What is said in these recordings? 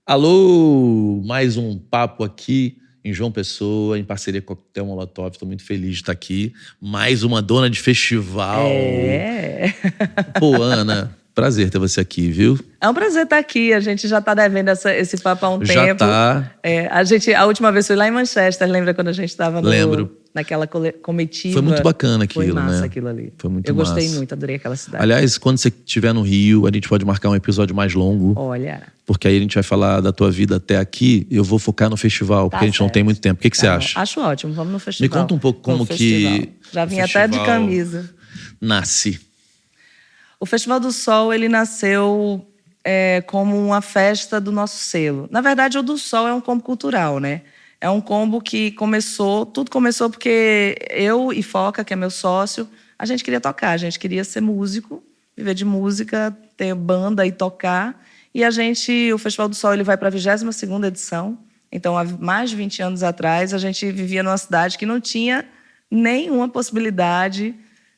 Alô, mais um papo aqui em João Pessoa, em parceria com a Coquetel Molotov. Estou muito feliz de estar aqui. Mais uma dona de festival. É. Pô, Ana, prazer ter você aqui, viu? É um prazer estar aqui. A gente já está devendo esse papo há um tempo. Já tá. A última vez foi lá em Manchester. Lembra quando a gente estava Lembro. naquela comitiva? Foi muito bacana aquilo, Foi massa, né? aquilo ali. Foi muito Eu massa. gostei muito, adorei aquela cidade. Aliás, quando você estiver no Rio, a gente pode marcar um episódio mais longo. Olha. Porque aí a gente vai falar da tua vida até aqui. Eu vou focar no festival, porque a gente não tem muito tempo. O que você acha? Acho ótimo, vamos no festival. Me conta um pouco como que Já vim até de camisa. Nasce. O Festival do Sol, ele nasceu como uma festa do nosso selo. Na verdade, o do Sol é um combo cultural, né? É um combo que tudo começou porque eu e Foca, que é meu sócio, a gente queria tocar, a gente queria ser músico, viver de música, ter banda e tocar. E o Festival do Sol, ele vai para a 22ª edição. Então, há mais de 20 anos atrás, a gente vivia numa cidade que não tinha nenhuma possibilidade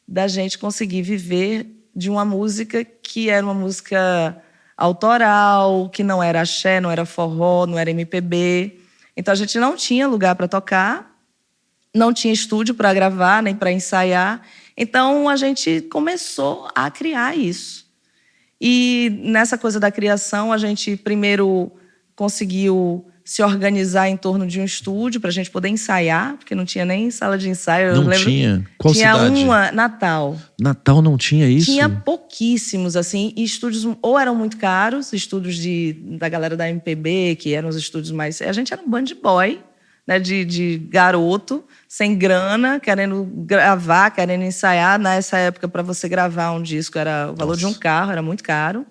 da gente conseguir viver de uma música que era uma música autoral, que não era axé, não era forró, não era MPB. Então, a gente não tinha lugar para tocar, não tinha estúdio para gravar, nem para ensaiar. Então, a gente começou a criar isso. E nessa coisa da criação, a gente primeiro conseguiu se organizar em torno de um estúdio para a gente poder ensaiar, porque não tinha nem sala de ensaio. Não tinha? Qual cidade? Tinha uma, Natal. Natal não tinha isso? Tinha pouquíssimos, assim, e estúdios ou eram muito caros, estúdios da galera da MPB, que eram os estúdios mais... A gente era um band boy, né, de garoto, sem grana, querendo gravar, querendo ensaiar. Nessa época, para você gravar um disco, era o valor de um carro, era muito caro.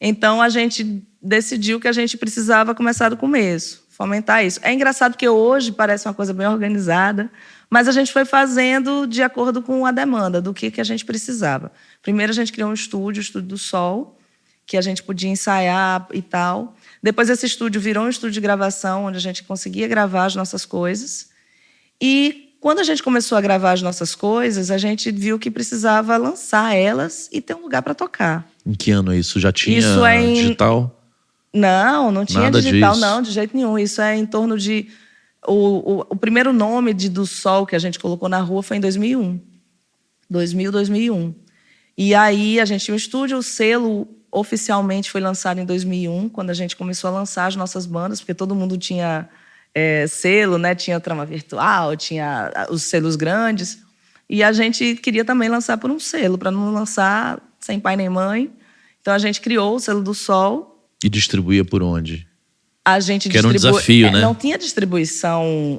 Então, a gente decidiu que a gente precisava começar do começo, fomentar isso. É engraçado que hoje parece uma coisa bem organizada, mas a gente foi fazendo de acordo com a demanda, do que a gente precisava. Primeiro, a gente criou um estúdio, o Estúdio do Sol, que a gente podia ensaiar e tal. Depois, esse estúdio virou um estúdio de gravação, onde a gente conseguia gravar as nossas coisas. E quando a gente começou a gravar as nossas coisas, a gente viu que precisava lançar elas e ter um lugar para tocar. Em que ano isso? Já tinha digital? Não tinha Nada digital, disso. não, de jeito nenhum. Isso é em torno de... O primeiro nome do Sol que a gente colocou na rua foi em 2001. 2001. E aí a gente tinha um estúdio, o selo oficialmente foi lançado em 2001, quando a gente começou a lançar as nossas bandas, porque todo mundo tinha selo, né? Tinha Trama Virtual, tinha os selos grandes. E a gente queria também lançar por um selo, para não lançar sem pai nem mãe. Então a gente criou o Selo do Sol. E distribuía por onde? A gente que era um desafio, né? Não tinha distribuição.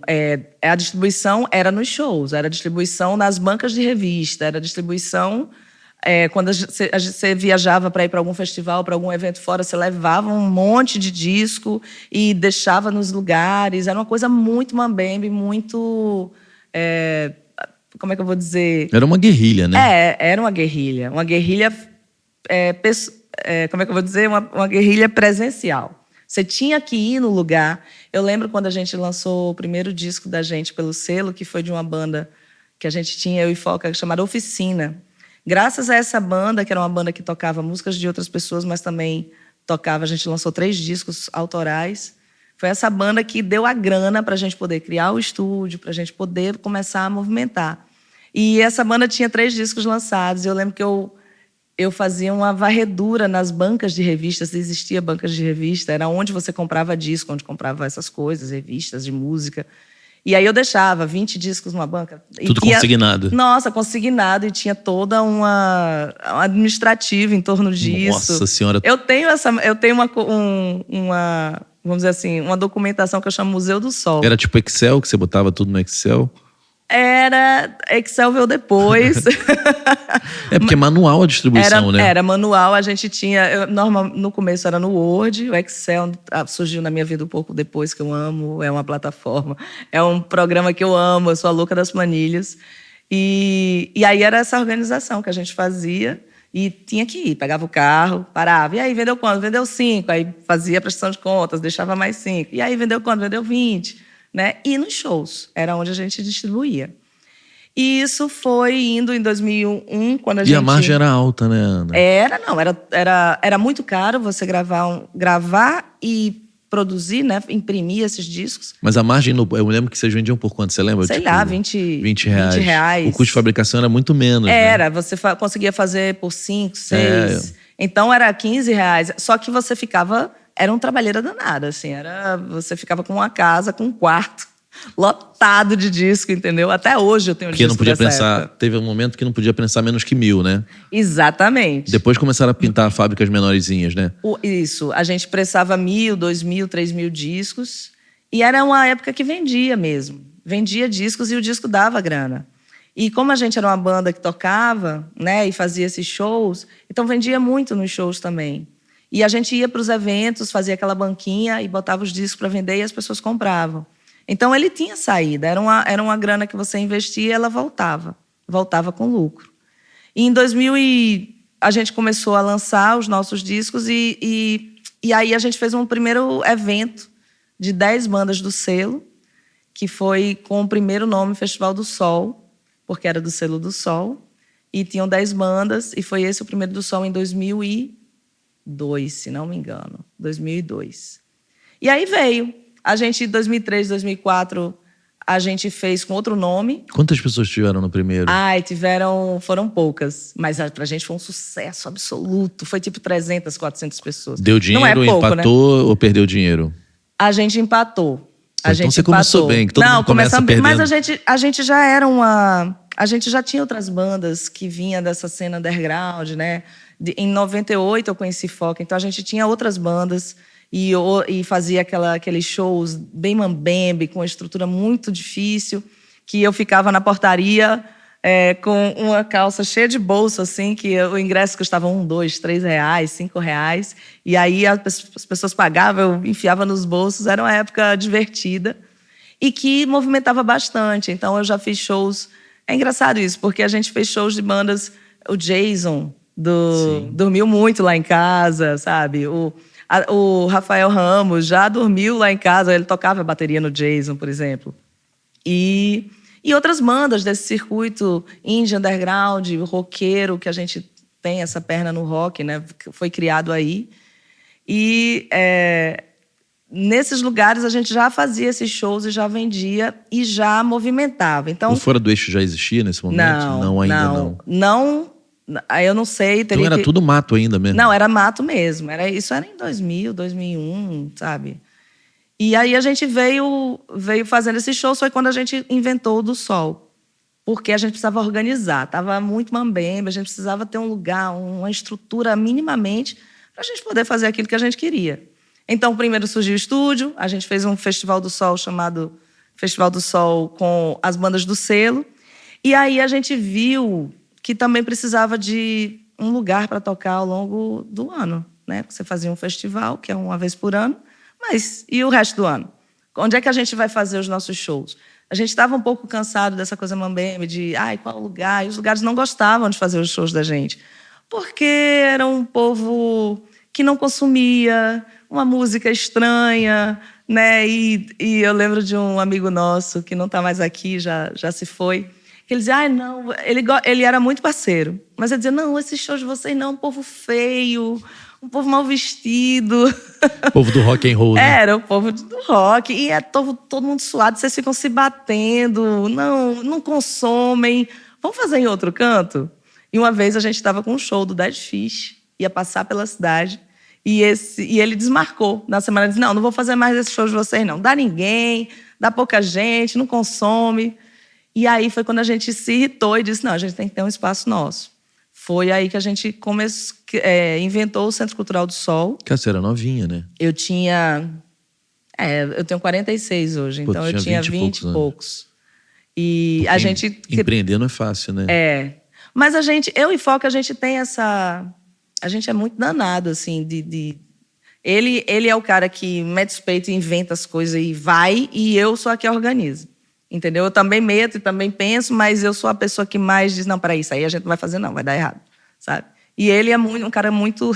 A distribuição era nos shows, era distribuição nas bancas de revista, era distribuição quando você viajava para ir para algum festival, para algum evento fora, você levava um monte de disco e deixava nos lugares. Era uma coisa muito mambembe, muito... como é que eu vou dizer? Era uma guerrilha, né? Era uma guerrilha. Uma guerrilha... como é que eu vou dizer? Uma guerrilha presencial. Você tinha que ir no lugar. Eu lembro quando a gente lançou o primeiro disco da gente pelo selo, que foi de uma banda que a gente tinha, eu e Foca, chamada Oficina. Graças a essa banda, que era uma banda que tocava músicas de outras pessoas, mas também tocava... A gente lançou 3 discos autorais. Foi essa banda que deu a grana para a gente poder criar o estúdio, para a gente poder começar a movimentar. E essa banda tinha 3 discos lançados. Eu lembro que eu fazia uma varredura nas bancas de revistas. Existia bancas de revista, era onde você comprava disco, onde comprava essas coisas, revistas de música. E aí eu deixava 20 discos numa banca. Tudo consignado. Nossa, consignado. E tinha toda uma administrativa em torno disso. Nossa Senhora. Eu tenho uma vamos dizer assim, uma documentação que eu chamo Museu do Sol. Era tipo Excel, que você botava tudo no Excel? Era... Excel veio depois. Porque é manual a distribuição, né? Era manual, a gente tinha... no começo era no Word, o Excel surgiu na minha vida um pouco depois, que eu amo, é uma plataforma, é um programa que eu amo, eu sou a louca das planilhas. E aí era essa organização que a gente fazia e tinha que ir, pegava o carro, parava, e aí vendeu quanto? Vendeu 5, aí fazia a prestação de contas, deixava mais 5, e aí vendeu quanto? Vendeu 20. Né? E nos shows, era onde a gente distribuía. E isso foi indo em 2001, quando a gente... E a margem era alta, né, Ana? Era muito caro você gravar e produzir, né? Imprimir esses discos. Mas a margem, eu lembro que vocês vendiam por quanto, você lembra? Sei Tipo, lá, 20 reais. 20 reais. O custo de fabricação era muito menos, né? Era, você conseguia fazer por 5, 6. Então era 15 reais. Só que você ficava... Era uma trabalheira danada, assim. Você ficava com uma casa, com um quarto lotado de disco, entendeu? Até hoje eu tenho Porque disco não podia dessa prensar... época. Teve um momento que não podia prensar menos que 1000, né? Exatamente. Depois começaram a pintar fábricas menorzinhas, né? Isso. A gente prensava 1.000, 2.000, 3.000 discos. E era uma época que vendia mesmo. Vendia discos e o disco dava grana. E como a gente era uma banda que tocava, né, e fazia esses shows, então vendia muito nos shows também. E a gente ia para os eventos, fazia aquela banquinha e botava os discos para vender e as pessoas compravam. Então ele tinha saída, era uma grana que você investia e ela voltava com lucro. E em 2000 a gente começou a lançar os nossos discos e aí a gente fez um primeiro evento de 10 bandas do selo, que foi com o primeiro nome Festival do Sol, porque era do selo do Sol, e tinham 10 bandas, e foi esse o primeiro do Sol em 2002, se não me engano, 2002. E aí veio. A gente, em 2003, 2004, a gente fez com outro nome. Quantas pessoas tiveram no primeiro? Ai, foram poucas. Mas pra gente foi um sucesso absoluto. Foi tipo 300, 400 pessoas. Deu dinheiro, não é pouco, empatou, né? Ou perdeu dinheiro? A gente empatou. Então você começou bem, que todo mundo começa perdendo. Mas a gente já era uma... A gente já tinha outras bandas que vinham dessa cena underground, né? Em 98 eu conheci Foca, então a gente tinha outras bandas e fazia aqueles shows bem mambembe, com uma estrutura muito difícil, que eu ficava na portaria com uma calça cheia de bolso, assim, que o ingresso custava 1, 2, 3 reais, 5 reais, e aí as pessoas pagavam, eu enfiava nos bolsos, era uma época divertida e que movimentava bastante. Então eu já fiz shows... É engraçado isso, porque a gente fez shows de bandas... O Jason, dormiu muito lá em casa, sabe? O Rafael Ramos já dormiu lá em casa, ele tocava a bateria no Jason, por exemplo. E outras bandas desse circuito indie underground, roqueiro, que a gente tem essa perna no rock, né? Foi criado aí. E nesses lugares a gente já fazia esses shows e já vendia e já movimentava. Então, o Fora do Eixo já existia nesse momento? Não, ainda não. Não, eu não sei. Então era tudo mato ainda mesmo? Não, era mato mesmo. Isso era em 2000, 2001, sabe? E aí a gente veio fazendo esses shows, foi quando a gente inventou o do Sol. Porque a gente precisava organizar. Estava muito mambembe, a gente precisava ter um lugar, uma estrutura minimamente para a gente poder fazer aquilo que a gente queria. Então, primeiro surgiu o estúdio, a gente fez um Festival do Sol chamado Festival do Sol com as bandas do selo. E aí a gente viu que também precisava de um lugar para tocar ao longo do ano, né? Você fazia um festival, que é uma vez por ano, mas e o resto do ano? Onde é que a gente vai fazer os nossos shows? A gente estava um pouco cansado dessa coisa mambembe, de qual lugar? E os lugares não gostavam de fazer os shows da gente, porque era um povo que não consumia, uma música estranha, né? E eu lembro de um amigo nosso, que não está mais aqui, já se foi, que ele dizia, não, ele era muito parceiro, mas ele dizia, não, esses shows de vocês não, um povo feio, um povo mal vestido. O povo do rock and roll, né? Era o povo do rock, e todo mundo suado, vocês ficam se batendo, não consomem, vamos fazer em outro canto? E uma vez a gente estava com um show do Dead Fish, ia passar pela cidade, e ele desmarcou na semana, ele disse, não vou fazer mais esse show de vocês não, dá ninguém, dá pouca gente, não consome. E aí foi quando a gente se irritou e disse, não, a gente tem que ter um espaço nosso. Foi aí que a gente inventou o Centro Cultural do Sol. Que você era novinha, né? Eu tinha... eu tenho 46 hoje, então eu tinha 20 e poucos. E porque a gente... Empreender não é fácil, né? Mas eu e Foca, a gente tem essa... A gente é muito danado, assim, Ele é o cara que mete os peitos e inventa as coisas e vai, e eu sou a que organiza. Entendeu? Eu também meto e também penso, mas eu sou a pessoa que mais diz, não, peraí, isso aí a gente não vai fazer não, vai dar errado, sabe? E ele é um cara muito...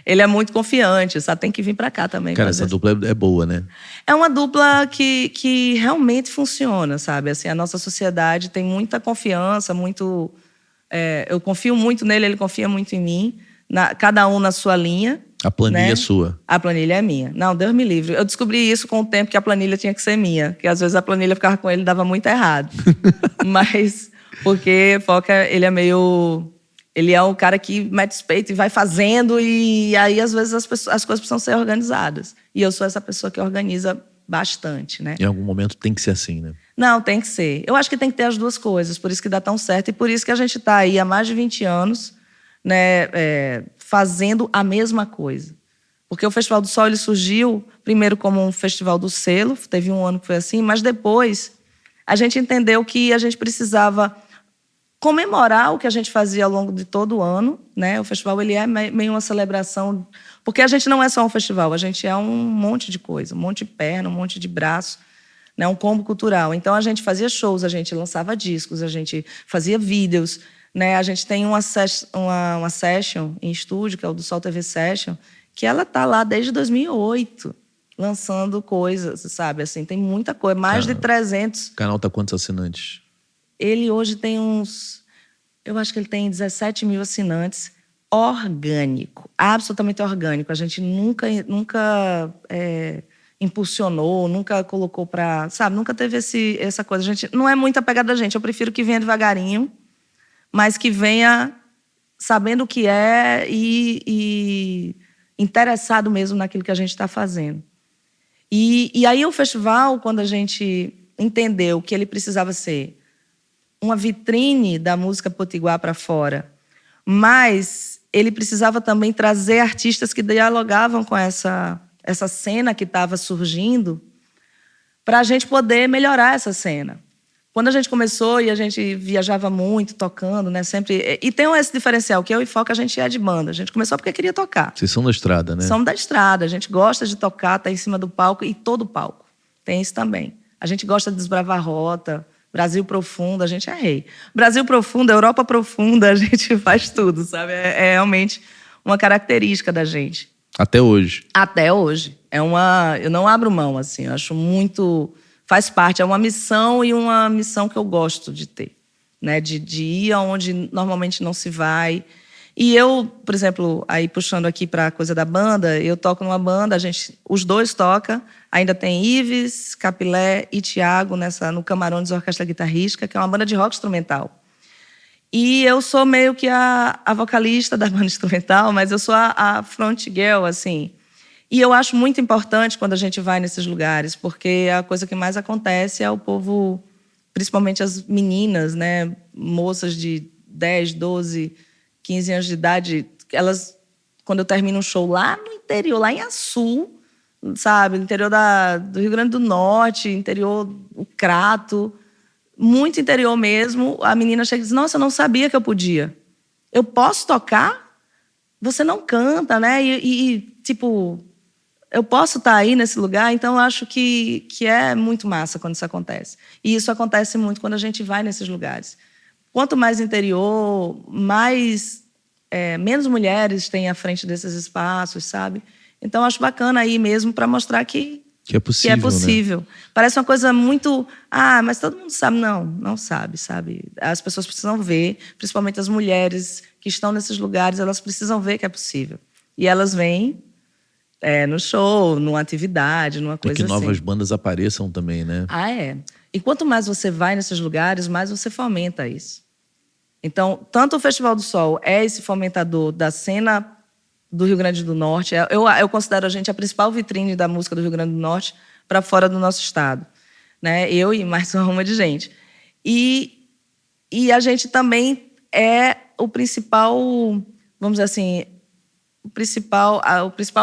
ele é muito confiante, sabe? Tem que vir pra cá também. Cara, essa dupla é boa, né? É uma dupla que realmente funciona, sabe? Assim, a nossa sociedade tem muita confiança, muito... eu confio muito nele, ele confia muito em mim, cada um na sua linha. A planilha né? é sua. A planilha é minha. Não, Deus me livre. Eu descobri isso com o tempo que a planilha tinha que ser minha. Que às vezes a planilha ficava com ele e dava muito errado. Mas, porque Foca, ele é meio... Ele é um cara que mete os peitos e vai fazendo. E aí, às vezes, as coisas precisam ser organizadas. E eu sou essa pessoa que organiza bastante, né? Em algum momento tem que ser assim, né? Não, tem que ser. Eu acho que tem que ter as duas coisas. Por isso que dá tão certo. E por isso que a gente está aí há mais de 20 anos, né, fazendo a mesma coisa. Porque o Festival do Sol ele surgiu primeiro como um festival do selo, teve um ano que foi assim, mas depois a gente entendeu que a gente precisava comemorar o que a gente fazia ao longo de todo o ano, né? O festival ele é meio uma celebração, porque a gente não é só um festival, a gente é um monte de coisa, um monte de perna, um monte de braço, né? Um combo cultural. Então a gente fazia shows, a gente lançava discos, a gente fazia vídeos, né? A gente tem uma session em estúdio, que é o do Sol TV Session, que ela tá lá desde 2008, lançando coisas, sabe? Assim, tem muita coisa, mais de 300. O canal tá quantos assinantes? Ele hoje tem eu acho que ele tem 17 mil assinantes, orgânico, absolutamente orgânico. A gente nunca impulsionou, nunca colocou para, sabe? Nunca teve essa coisa. A gente não é muito apegada a gente. Eu prefiro que venha devagarinho, mas que venha sabendo o que é e interessado mesmo naquilo que a gente está fazendo. E aí o festival, quando a gente entendeu que ele precisava ser uma vitrine da música potiguar para fora, mas ele precisava também trazer artistas que dialogavam com essa cena que estava surgindo para a gente poder melhorar essa cena. Quando a gente começou e a gente viajava muito, tocando, né? Sempre. E tem esse diferencial, que eu e Foca, a gente é de banda. A gente começou porque queria tocar. Vocês são da estrada, né? Somos da estrada. A gente gosta de tocar, tá em cima do palco e todo palco. Tem isso também. A gente gosta de desbravar a rota. Brasil profundo, a gente é rei. Brasil profundo, Europa profunda, a gente faz tudo, sabe? É realmente uma característica da gente. Até hoje. Até hoje. Eu não abro mão, assim. Eu acho muito... Faz parte, é uma missão e uma missão que eu gosto de ter, né? De ir aonde normalmente não se vai. E eu, por exemplo, aí puxando aqui para a coisa da banda, eu toco numa banda, os dois tocam, ainda tem Ives, Capilé e Tiago no Camarões Orquestra Guitarrística, que é uma banda de rock instrumental. E eu sou meio que a vocalista da banda instrumental, mas eu sou a front girl, assim. E eu acho muito importante quando a gente vai nesses lugares, porque a coisa que mais acontece é o povo, principalmente as meninas, né, moças de 10, 12, 15 anos de idade, elas, quando eu termino um show lá no interior, lá em Açu, sabe, no interior do Rio Grande do Norte, interior, o Crato, muito interior mesmo, a menina chega e diz, nossa, eu não sabia que eu podia. Eu posso tocar? Você não canta, né? Tipo... Eu posso estar aí nesse lugar, então eu acho que é muito massa quando isso acontece. E isso acontece muito quando a gente vai nesses lugares. Quanto mais interior, menos mulheres têm à frente desses espaços, sabe? Então eu acho bacana aí mesmo para mostrar que é possível. Que é possível. Né? Parece uma coisa muito... mas todo mundo sabe. Não sabe, sabe? As pessoas precisam ver, principalmente as mulheres que estão nesses lugares, elas precisam ver que é possível. E elas vêm no show, numa atividade, numa coisa assim. E que novas bandas apareçam também, né? É. E quanto mais você vai nesses lugares, mais você fomenta isso. Então, tanto o Festival do Sol é esse fomentador da cena do Rio Grande do Norte. Eu considero a gente a principal vitrine da música do Rio Grande do Norte para fora do nosso estado, né? Eu e mais uma ruma de gente. E a gente também é o principal, vamos dizer assim, o principal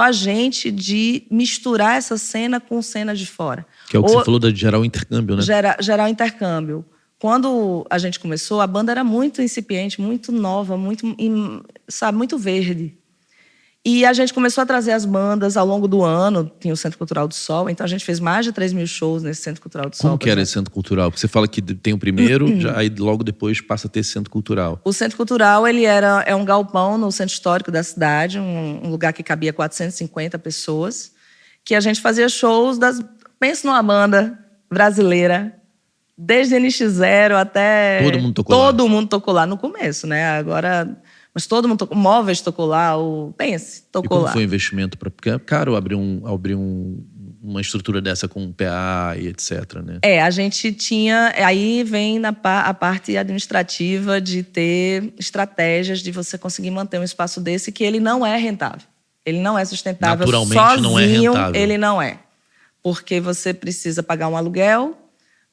agente de misturar essa cena com cena de fora. Que é o que você falou de gerar o intercâmbio, né? Gerar o intercâmbio. Quando a gente começou, a banda era muito incipiente, muito nova, muito verde. E a gente começou a trazer as bandas ao longo do ano. Tinha o Centro Cultural do Sol, então a gente fez mais de 3 mil shows nesse Centro Cultural do Sol. Como que era esse Centro Cultural? Porque você fala que tem o primeiro, aí logo depois passa a ter esse Centro Cultural. O Centro Cultural é um galpão no centro histórico da cidade, um lugar que cabia 450 pessoas, que a gente fazia shows Pensa numa banda brasileira, desde NX0 até... Todo mundo tocou lá. Todo mundo tocou lá no começo, né? Agora... Mas todo mundo tocou. Móveis tocou lá, pense, E tocou como lá. foi o investimento? Porque é caro abrir uma estrutura dessa com PA e etc, né? A gente tinha. Aí vem a parte administrativa de ter estratégias de você conseguir manter um espaço desse que ele não é rentável. Ele não é sustentável. Naturalmente sozinho, não é rentável. Ele não é. Porque você precisa pagar um aluguel,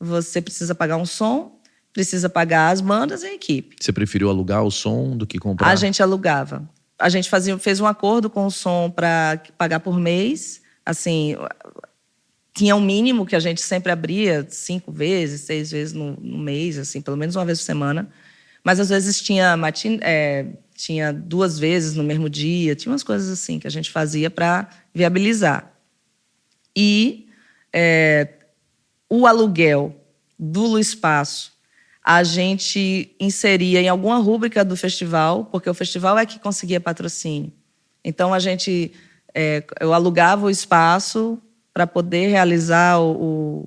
você precisa pagar um som, precisa pagar as bandas e a equipe. Você preferiu alugar o som do que comprar? A gente alugava. A gente fez um acordo com o som para pagar por mês. Assim, tinha um mínimo que a gente sempre abria 5 vezes, 6 vezes no mês, assim, pelo menos uma vez por semana. Mas às vezes tinha 2 vezes no mesmo dia. Tinha umas coisas assim que a gente fazia para viabilizar. E o aluguel do espaço a gente inseria em alguma rúbrica do festival, porque o festival é que conseguia patrocínio. Então, eu alugava o espaço para poder realizar o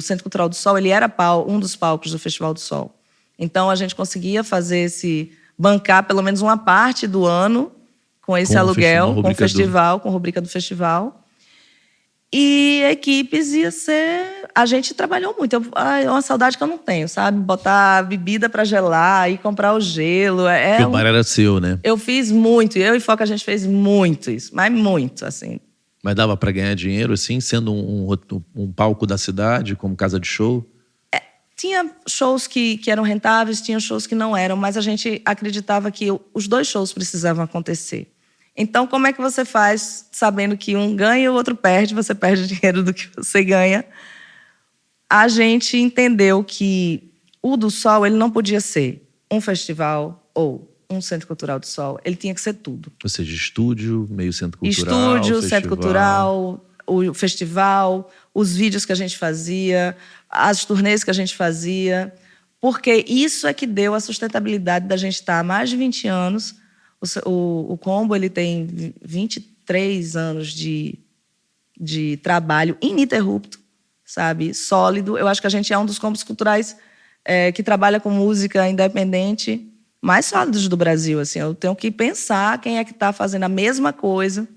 Centro Cultural do Sol. Ele era um dos palcos do Festival do Sol. Então, a gente conseguia bancar pelo menos uma parte do ano com esse aluguel, com o festival, com a rubrica do festival. E equipes ia ser... A gente trabalhou muito. É uma saudade que eu não tenho, sabe? Botar bebida para gelar e comprar o gelo. Porque o bar era seu, né? Eu fiz muito. Eu e Foca, a gente fez muito isso. Mas muito, assim. Mas dava para ganhar dinheiro, assim, sendo um palco da cidade, como casa de show? Tinha shows que eram rentáveis, tinha shows que não eram. Mas a gente acreditava que os 2 shows precisavam acontecer. Então, como é que você faz sabendo que um ganha e o outro perde, você perde dinheiro do que você ganha? A gente entendeu que o do Sol ele não podia ser um festival ou um Centro Cultural do Sol, ele tinha que ser tudo. Ou seja, estúdio, meio centro cultural, estúdio, festival. Centro Cultural, o festival, os vídeos que a gente fazia, as turnês que a gente fazia, porque isso é que deu a sustentabilidade da gente estar há mais de 20 anos. O Combo ele tem 23 anos de trabalho ininterrupto, sabe? Sólido. Eu acho que a gente é um dos combos culturais que trabalha com música independente mais sólidos do Brasil. Assim. Eu tenho que pensar quem é que está fazendo a mesma coisa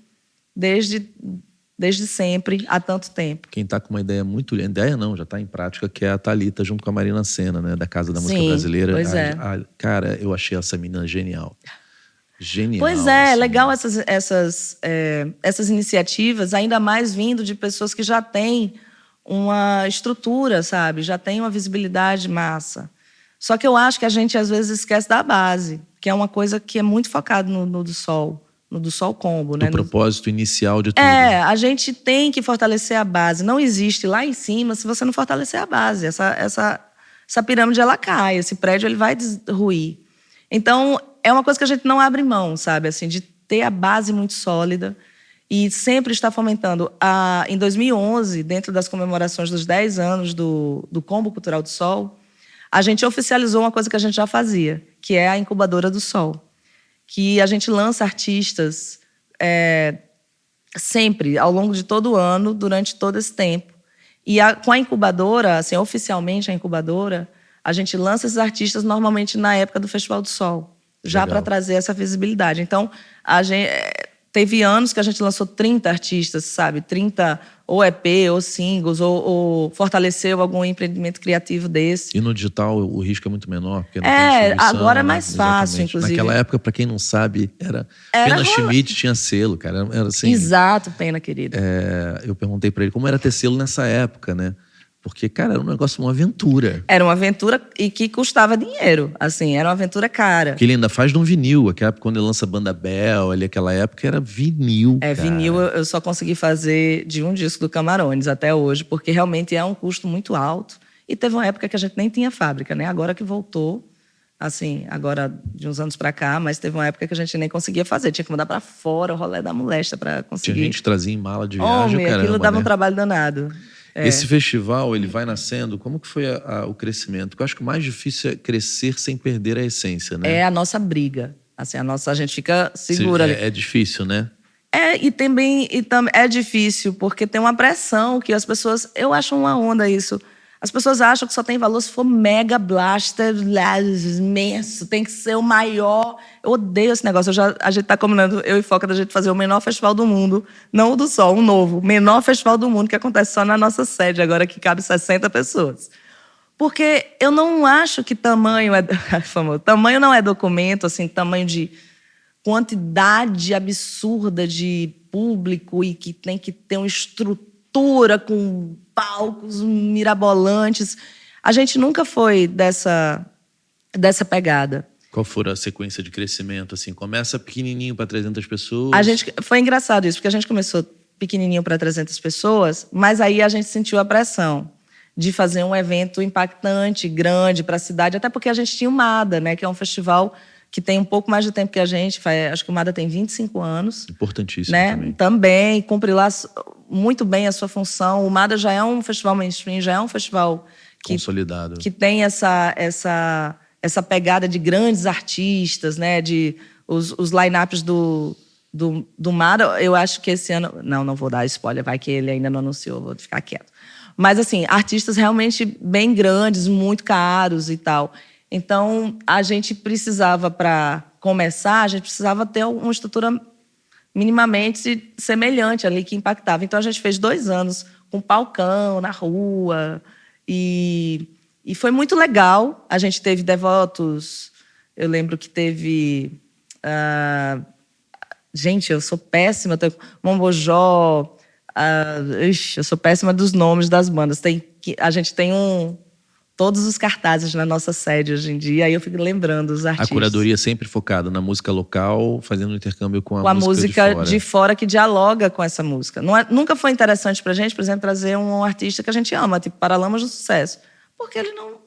desde sempre, há tanto tempo. Quem está com uma ideia muito... Ideia não, já está em prática, que é a Thalita junto com a Marina Sena, né? Da Casa da Música Brasileira. Pois é. Cara, eu achei essa menina genial. Genial. Pois é, assim. Legal essas iniciativas, ainda mais vindo de pessoas que já têm uma estrutura, sabe? Já têm uma visibilidade massa. Só que eu acho que a gente, às vezes, esquece da base, que é uma coisa que é muito focada no do Sol Combo. Do né? propósito inicial de tudo. A gente tem que fortalecer a base. Não existe lá em cima se você não fortalecer a base. Essa pirâmide, ela cai, esse prédio ele vai ruir. Então, é uma coisa que a gente não abre mão, sabe? Assim, de ter a base muito sólida e sempre estar fomentando. Em 2011, dentro das comemorações dos 10 anos do Combo Cultural do Sol, a gente oficializou uma coisa que a gente já fazia, que é a Incubadora do Sol. Que a gente lança artistas sempre, ao longo de todo o ano, durante todo esse tempo. E com a incubadora, assim, oficialmente a incubadora, a gente lança esses artistas normalmente na época do Festival do Sol, já para trazer essa visibilidade. Então, teve anos que a gente lançou 30 artistas, sabe? 30 ou EP, ou singles, ou fortaleceu algum empreendimento criativo desse. E no digital o risco é muito menor? Porque não tem agora é mais fácil, exatamente. inclusive. Naquela época, para quem não sabe, Pena Schmidt tinha selo, cara. Era assim, exato, Pena, querida. Eu perguntei para ele como era ter selo nessa época, né? Porque, cara, era um negócio, uma aventura. Era uma aventura e que custava dinheiro, assim, era uma aventura cara. Que ele ainda faz de um vinil, aquela época quando ele lança Banda Bell, ali, aquela época era vinil, cara. Vinil eu só consegui fazer de um disco do Camarões até hoje, porque realmente é um custo muito alto. E teve uma época que a gente nem tinha fábrica, né? Agora que voltou, assim, agora de uns anos pra cá, mas teve uma época que a gente nem conseguia fazer. Tinha que mandar pra fora o rolê da molesta pra conseguir. Tinha gente que trazia em mala de viagem, caramba, aquilo dava né? um trabalho danado. Esse festival, ele vai nascendo, como que foi o crescimento? Porque eu acho que o mais difícil é crescer sem perder a essência, né? É a nossa briga. Assim, a gente fica segura ali. É difícil, né? E também é difícil, porque tem uma pressão que as pessoas... Eu acho uma onda isso. As pessoas acham que só tem valor se for mega blaster, imenso, tem que ser o maior. Eu odeio esse negócio. A gente tá combinando, eu e Foca, da gente fazer o menor festival do mundo, não o do Sol, um novo, o menor festival do mundo, que acontece só na nossa sede, agora que cabe 60 pessoas. Porque eu não acho que tamanho tamanho não é documento, assim, tamanho de quantidade absurda de público e que tem que ter uma estrutura com palcos mirabolantes. A gente nunca foi dessa pegada. Qual for a sequência de crescimento? Assim, começa pequenininho para 300 pessoas. Foi engraçado isso, porque a gente começou pequenininho para 300 pessoas, mas aí a gente sentiu a pressão de fazer um evento impactante, grande para a cidade, até porque a gente tinha o MADA, né, que é um festival que tem um pouco mais de tempo que a gente. Acho que o MADA tem 25 anos. Importantíssimo, né? Também cumpre lá muito bem a sua função. O MADA já é um festival mainstream, já é um festival consolidado, que tem essa pegada de grandes artistas, né? De os line-ups do MADA. Eu acho que esse ano... Não vou dar spoiler, vai que ele ainda não anunciou, vou ficar quieto. Mas, assim, artistas realmente bem grandes, muito caros e tal. Então, a gente precisava, para começar, a gente precisava ter uma estrutura minimamente semelhante ali, que impactava. Então, a gente fez 2 anos com palcão, na rua, e foi muito legal. A gente teve devotos, eu lembro que teve... gente, eu sou péssima, Mombojó, eu sou péssima dos nomes das bandas. A gente tem todos os cartazes na nossa sede hoje em dia, aí eu fico lembrando os artistas. A curadoria sempre focada na música local, fazendo um intercâmbio com a música de fora que dialoga com essa música. Nunca foi interessante pra gente, por exemplo, trazer um artista que a gente ama, tipo Paralamas do Sucesso, porque ele não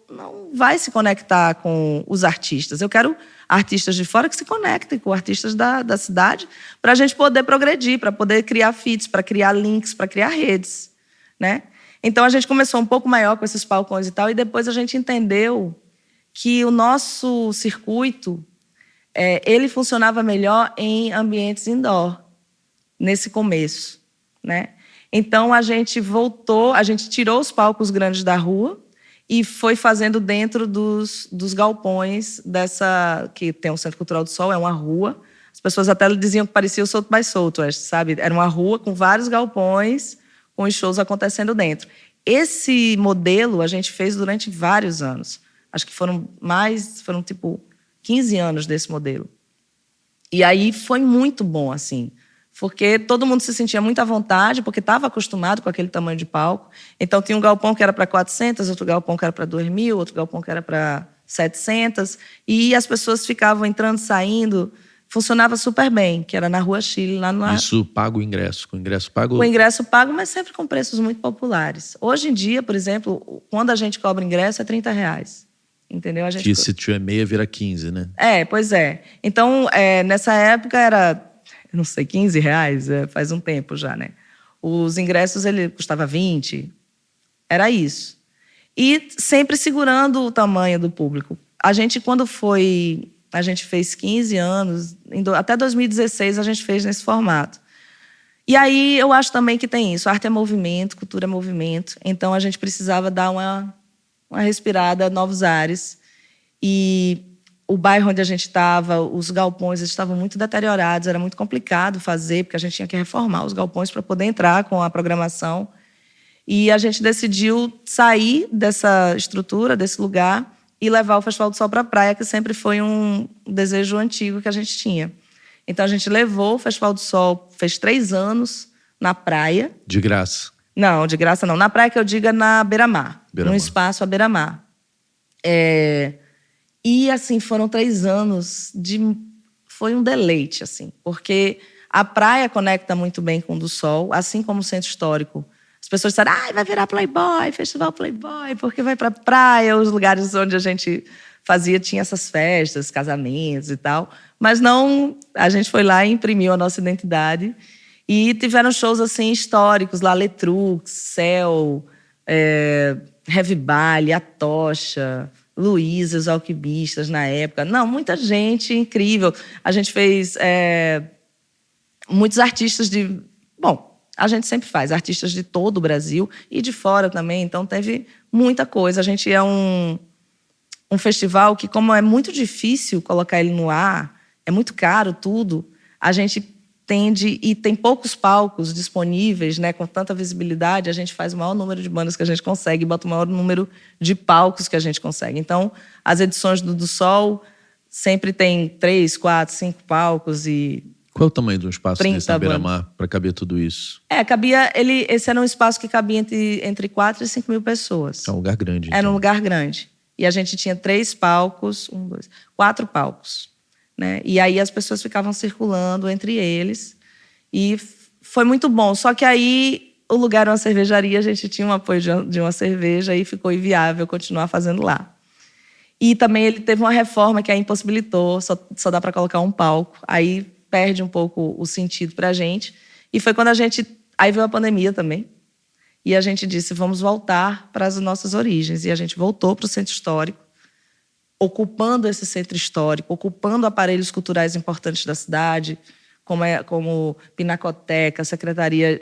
vai se conectar com os artistas. Eu quero artistas de fora que se conectem com artistas da cidade, para a gente poder progredir, para poder criar feats, para criar links, para criar redes, né? Então, a gente começou um pouco maior com esses palcões e tal, e depois a gente entendeu que o nosso circuito, ele funcionava melhor em ambientes indoor, nesse começo, né? Então, a gente tirou os palcos grandes da rua e foi fazendo dentro dos galpões que tem o Centro Cultural do Sol, é uma rua. As pessoas até diziam que parecia o Souto by Southwest, sabe? Era uma rua com vários galpões, com os shows acontecendo dentro. Esse modelo a gente fez durante vários anos. Acho que foram tipo 15 anos desse modelo. E aí foi muito bom, assim, porque todo mundo se sentia muito à vontade, porque estava acostumado com aquele tamanho de palco. Então tinha um galpão que era para 400, outro galpão que era para 2.000, outro galpão que era para 700, e as pessoas ficavam entrando, saindo. Funcionava super bem, que era na Rua Chile, lá no... Isso paga o ingresso? Com o ingresso pago? Com o ingresso pago, mas sempre com preços muito populares. Hoje em dia, por exemplo, quando a gente cobra ingresso, é R$30. Entendeu? Que se tiver meia, vira 15, né? Pois é. Então, nessa época era, eu não sei, R$15, faz um tempo já, né? Os ingressos, ele custava 20. Era isso. E sempre segurando o tamanho do público. A gente, quando foi... A gente fez 15 anos, até 2016 a gente fez nesse formato. E aí eu acho também que tem isso, arte é movimento, cultura é movimento, então a gente precisava dar uma respirada, novos ares. E o bairro onde a gente estava, os galpões estavam muito deteriorados, era muito complicado fazer, porque a gente tinha que reformar os galpões para poder entrar com a programação. E a gente decidiu sair dessa estrutura, desse lugar, e levar o Festival do Sol para a praia, que sempre foi um desejo antigo que a gente tinha. Então, a gente levou o Festival do Sol, fez 3 anos na praia. De graça? Não, de graça não. Na praia, que eu digo, é na beira-mar. Num espaço à beira-mar. E, assim, foram 3 anos Foi um deleite, assim, porque a praia conecta muito bem com o do Sol, assim como o Centro Histórico. As pessoas disseram, vai virar Playboy, Festival Playboy, porque vai pra praia, os lugares onde a gente fazia, tinha essas festas, casamentos e tal. Mas não, a gente foi lá e imprimiu a nossa identidade. E tiveram shows, assim, históricos lá, Letrux, Céu, Heavy Baile, A Tocha, Luísa, os Alquimistas na época. Não, muita gente incrível. A gente fez muitos artistas a gente sempre faz. Artistas de todo o Brasil e de fora também. Então, teve muita coisa. A gente é um festival que, como é muito difícil colocar ele no ar, é muito caro tudo, a gente tende, e tem poucos palcos disponíveis, né, com tanta visibilidade, a gente faz o maior número de bandas que a gente consegue, bota o maior número de palcos que a gente consegue. Então, as edições do Sol sempre tem 3, 4, 5 palcos e... Qual é o tamanho de um espaço desse na 30 Beira-Mar para caber tudo isso? Esse era um espaço que cabia entre 4 e 5 mil pessoas. É um lugar grande. Era um então. lugar grande. E a gente tinha 3 palcos, 4 palcos, né? E aí as pessoas ficavam circulando entre eles. E foi muito bom. Só que aí o lugar era uma cervejaria, a gente tinha um apoio de uma cerveja e ficou inviável continuar fazendo lá. E também ele teve uma reforma que aí impossibilitou, só dá para colocar um palco. Aí perde um pouco o sentido para a gente. E foi quando a gente... Aí veio a pandemia também. E a gente disse, vamos voltar para as nossas origens. E a gente voltou para o Centro Histórico, ocupando esse Centro Histórico, ocupando aparelhos culturais importantes da cidade, como Pinacoteca, Secretaria,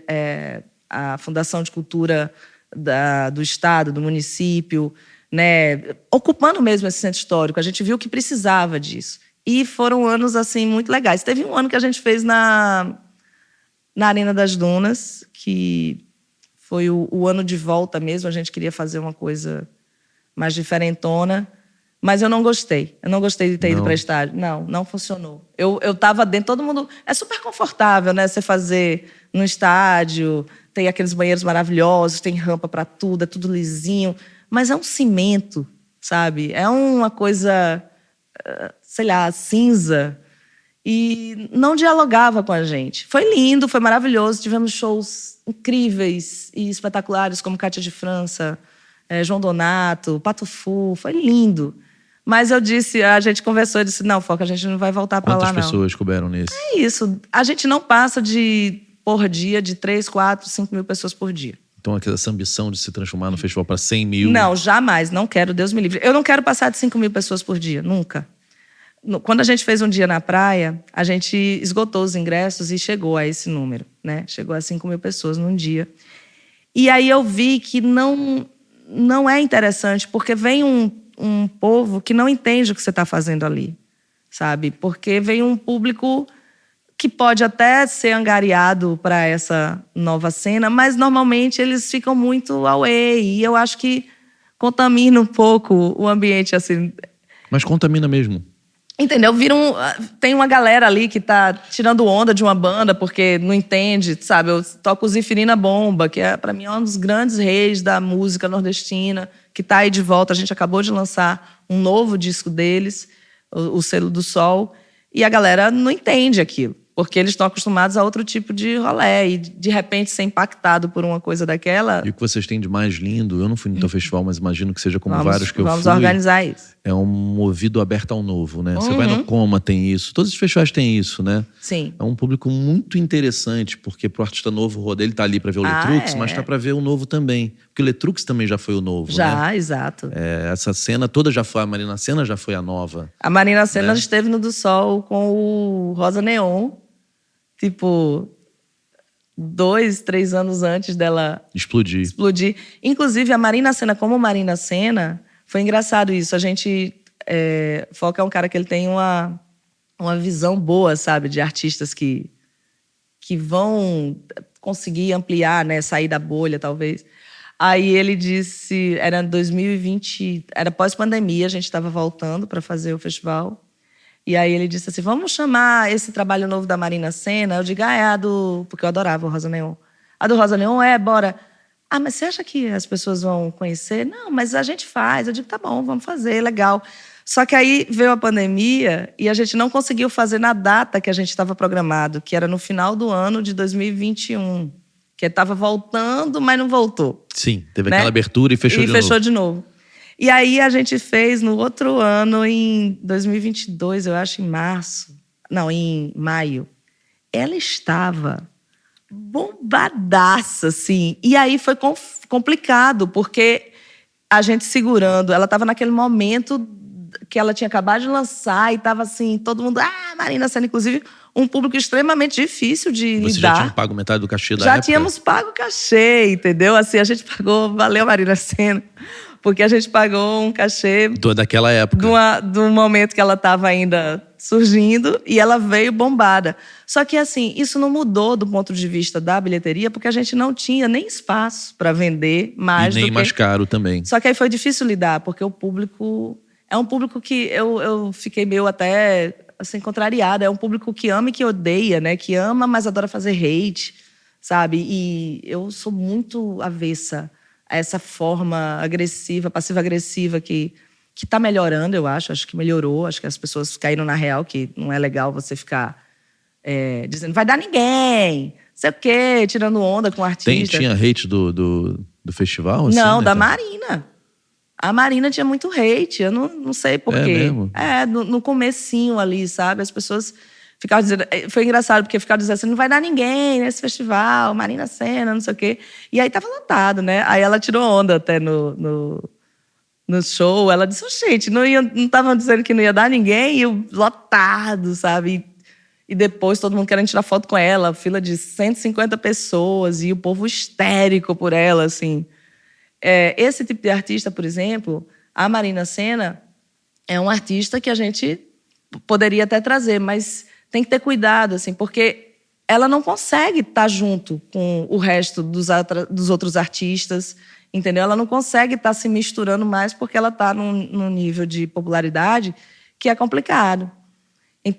a Fundação de Cultura do Estado, do município, né? Ocupando mesmo esse Centro Histórico. A gente viu que precisava disso. E foram anos assim muito legais. Teve um ano que a gente fez na Arena das Dunas, que foi o ano de volta mesmo. A gente queria fazer uma coisa mais diferentona, mas eu não gostei. Eu não gostei de ter ido para estádio. Não funcionou. Eu estava dentro, todo mundo... É super confortável, né? Você fazer no estádio, tem aqueles banheiros maravilhosos, tem rampa para tudo, é tudo lisinho, mas é um cimento, sabe? É uma coisa... sei lá, cinza, e não dialogava com a gente. Foi lindo, foi maravilhoso, tivemos shows incríveis e espetaculares, como Cátia de França, João Donato, Pato Fu, foi lindo. Mas a gente conversou e disse, não, Foca, a gente não vai voltar para lá, não. Quantas pessoas couberam nesse? É isso, a gente não passa por dia de 3, 4, 5 mil pessoas por dia. Então, essa ambição de se transformar no festival para 100 mil... Não, jamais, não quero, Deus me livre. Eu não quero passar de 5 mil pessoas por dia, nunca. Quando a gente fez um dia na praia, a gente esgotou os ingressos e chegou a esse número, né? Chegou a 5 mil pessoas num dia. E aí eu vi que não é interessante, porque vem um povo que não entende o que você está fazendo ali, sabe? Porque vem um público que pode até ser angariado para essa nova cena, mas normalmente eles ficam muito away, e eu acho que contamina um pouco o ambiente, assim. Mas contamina mesmo. Entendeu? Tem uma galera ali que tá tirando onda de uma banda porque não entende, sabe? Eu toco o Zifirina Bomba, que para mim é um dos grandes reis da música nordestina, que tá aí de volta. A gente acabou de lançar um novo disco deles, o Selo do Sol, e a galera não entende aquilo, porque eles estão acostumados a outro tipo de rolê, e de repente ser impactado por uma coisa daquela... E o que vocês têm de mais lindo, eu não fui no teu festival, mas imagino que seja como vários que eu fui. Vamos organizar isso. É um ouvido aberto ao novo, né? Você vai no Coma, tem isso. Todos os festivais têm isso, né? Sim. É um público muito interessante, porque pro artista novo, o Rodé, ele tá ali para ver o Letrux, mas tá para ver o novo também. Porque o Letrux também já foi o novo, já, né? Exato. Essa cena toda já foi, a Marina Sena já foi a nova. A Marina Sena esteve no Do Sol com o Rosa Neon, tipo, 2, 3 anos antes dela explodir. Inclusive, a Marina Sena, como Marina Sena, foi engraçado isso. A gente... Foca é um cara que ele tem uma visão boa, sabe? De artistas que vão conseguir ampliar, né? Sair da bolha, talvez. Aí ele disse... Era 2020... Era pós-pandemia, a gente estava voltando para fazer o festival. E aí ele disse assim, vamos chamar esse trabalho novo da Marina Sena? Eu digo, é a do... Porque eu adorava o Rosa Neon. A do Rosa Neon bora. Ah, mas você acha que as pessoas vão conhecer? Não, mas a gente faz. Eu digo, tá bom, vamos fazer, legal. Só que aí veio a pandemia e a gente não conseguiu fazer na data que a gente estava programado, que era no final do ano de 2021. Que estava voltando, mas não voltou. Sim, teve aquela abertura e fechou de novo. E fechou de novo. E aí a gente fez no outro ano, em 2022, eu acho, em maio. Ela estava bombadaça, assim. E aí foi complicado, porque a gente segurando, ela estava naquele momento que ela tinha acabado de lançar e estava assim, todo mundo... Marina Sena, inclusive, um público extremamente difícil de Vocês lidar. já tinham pago metade do cachê da Já época? tínhamos pago o cachê, entendeu? Assim, a gente pagou, valeu, Marina Sena, porque a gente pagou um cachê Daquela época. do momento que ela estava ainda surgindo e ela veio bombada. Só que, assim, isso não mudou do ponto de vista da bilheteria, porque a gente não tinha nem espaço para vender mais E nem do que... mais caro também. Só que aí foi difícil lidar, porque o público... É um público que eu fiquei meio até assim, contrariada. É um público que ama e que odeia, né? Que ama, mas adora fazer hate, sabe? E eu sou muito avessa a essa forma agressiva, passiva-agressiva que está melhorando, eu acho. Acho que melhorou. Acho que as pessoas caíram na real, que não é legal você ficar dizendo vai dar ninguém, não sei o quê, tirando onda com o artista. Tinha hate do festival? Assim, Não, né, da cara? Marina. A Marina tinha muito hate, eu não sei por quê. Mesmo? No comecinho ali, sabe? As pessoas ficavam dizendo... Foi engraçado, porque ficavam dizendo assim, não vai dar ninguém nesse festival, Marina Sena, não sei o quê. E aí tava lotado, né? Aí ela tirou onda até no show. Ela disse, gente, não estavam dizendo que não ia dar ninguém, e lotado, sabe? E depois todo mundo querendo tirar foto com ela, fila de 150 pessoas, e o povo histérico por ela, assim... esse tipo de artista, por exemplo, a Marina Sena é um artista que a gente poderia até trazer, mas tem que ter cuidado, assim, porque ela não consegue estar junto com o resto dos outros artistas, entendeu? Ela não consegue estar se misturando mais porque ela está num nível de popularidade que é complicado.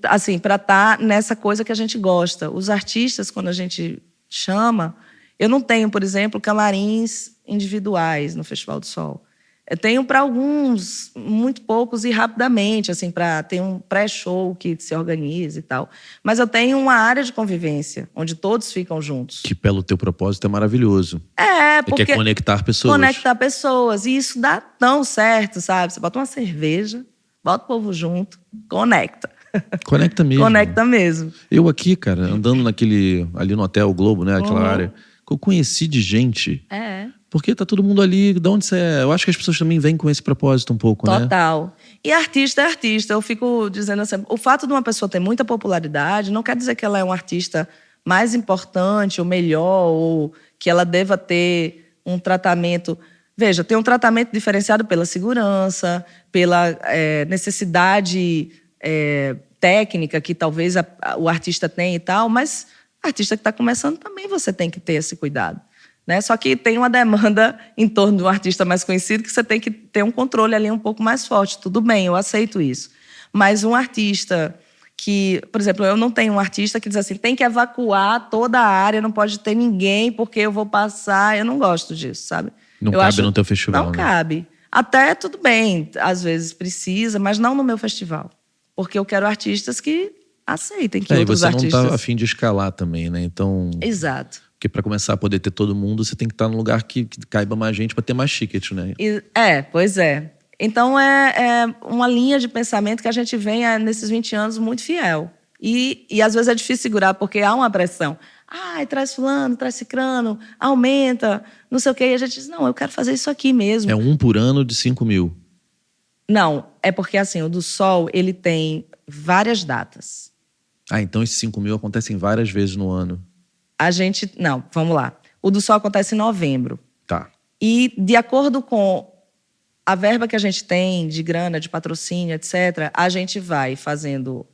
Assim, para estar nessa coisa que a gente gosta. Os artistas, quando a gente chama... Eu não tenho, por exemplo, camarins individuais no Festival do Sol. Eu tenho para alguns, muito poucos e rapidamente, assim, para ter um pré-show que se organiza e tal. Mas eu tenho uma área de convivência, onde todos ficam juntos. Que pelo teu propósito é maravilhoso. Porque... Que é conectar pessoas. Conectar pessoas. E isso dá tão certo, sabe? Você bota uma cerveja, bota o povo junto, conecta. Conecta mesmo. Conecta mesmo. Eu aqui, cara, andando ali no Hotel Globo, né? Aquela área... que eu conheci de gente. Porque tá todo mundo ali, de onde você é? Eu acho que as pessoas também vêm com esse propósito um pouco, né? Total. E artista é artista. Eu fico dizendo assim, o fato de uma pessoa ter muita popularidade não quer dizer que ela é um artista mais importante ou melhor, ou que ela deva ter um tratamento... Veja, tem um tratamento diferenciado pela segurança, pela necessidade técnica que talvez o artista tenha e tal, mas... artista que está começando também você tem que ter esse cuidado, né? Só que tem uma demanda em torno de um artista mais conhecido que você tem que ter um controle ali um pouco mais forte. Tudo bem, eu aceito isso. Mas um artista que... Por exemplo, eu não tenho um artista que diz assim, tem que evacuar toda a área, não pode ter ninguém porque eu vou passar... Eu não gosto disso, sabe? Não cabe no teu festival, Não né? cabe. Até tudo bem, às vezes precisa, mas não no meu festival. Porque eu quero artistas que... aceitem que outros artistas... E você não tá a fim de escalar também, né? Então... Exato. Porque para começar a poder ter todo mundo, você tem que estar num lugar que caiba mais gente para ter mais ticket, né? Pois é. Então, é uma linha de pensamento que a gente vem nesses 20 anos muito fiel. E às vezes é difícil segurar, porque há uma pressão. Traz fulano, traz cicrano, aumenta, não sei o quê. E a gente diz, não, eu quero fazer isso aqui mesmo. É um por ano de 5 mil. Não, é porque assim, o do Sol, ele tem várias datas. Então esses 5 mil acontecem várias vezes no ano. Não, vamos lá. O do Sol acontece em novembro. Tá. E de acordo com a verba que a gente tem de grana, de patrocínio, etc., a gente vai fazendo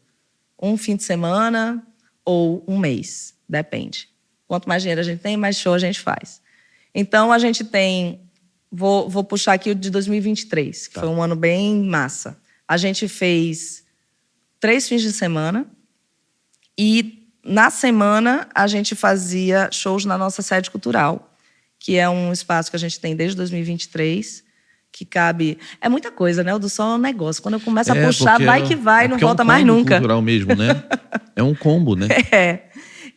um fim de semana ou um mês, depende. Quanto mais dinheiro a gente tem, mais show a gente faz. Então, a gente tem... Vou puxar aqui o de 2023, que foi um ano bem massa. A gente fez 3 fins de semana e, na semana, a gente fazia shows na nossa sede cultural, que é um espaço que a gente tem desde 2023, que cabe... É muita coisa, né? O do Sol é um negócio. Quando eu começo a puxar, vai que vai, não volta mais nunca. É um combo cultural mesmo, né? É um combo, né?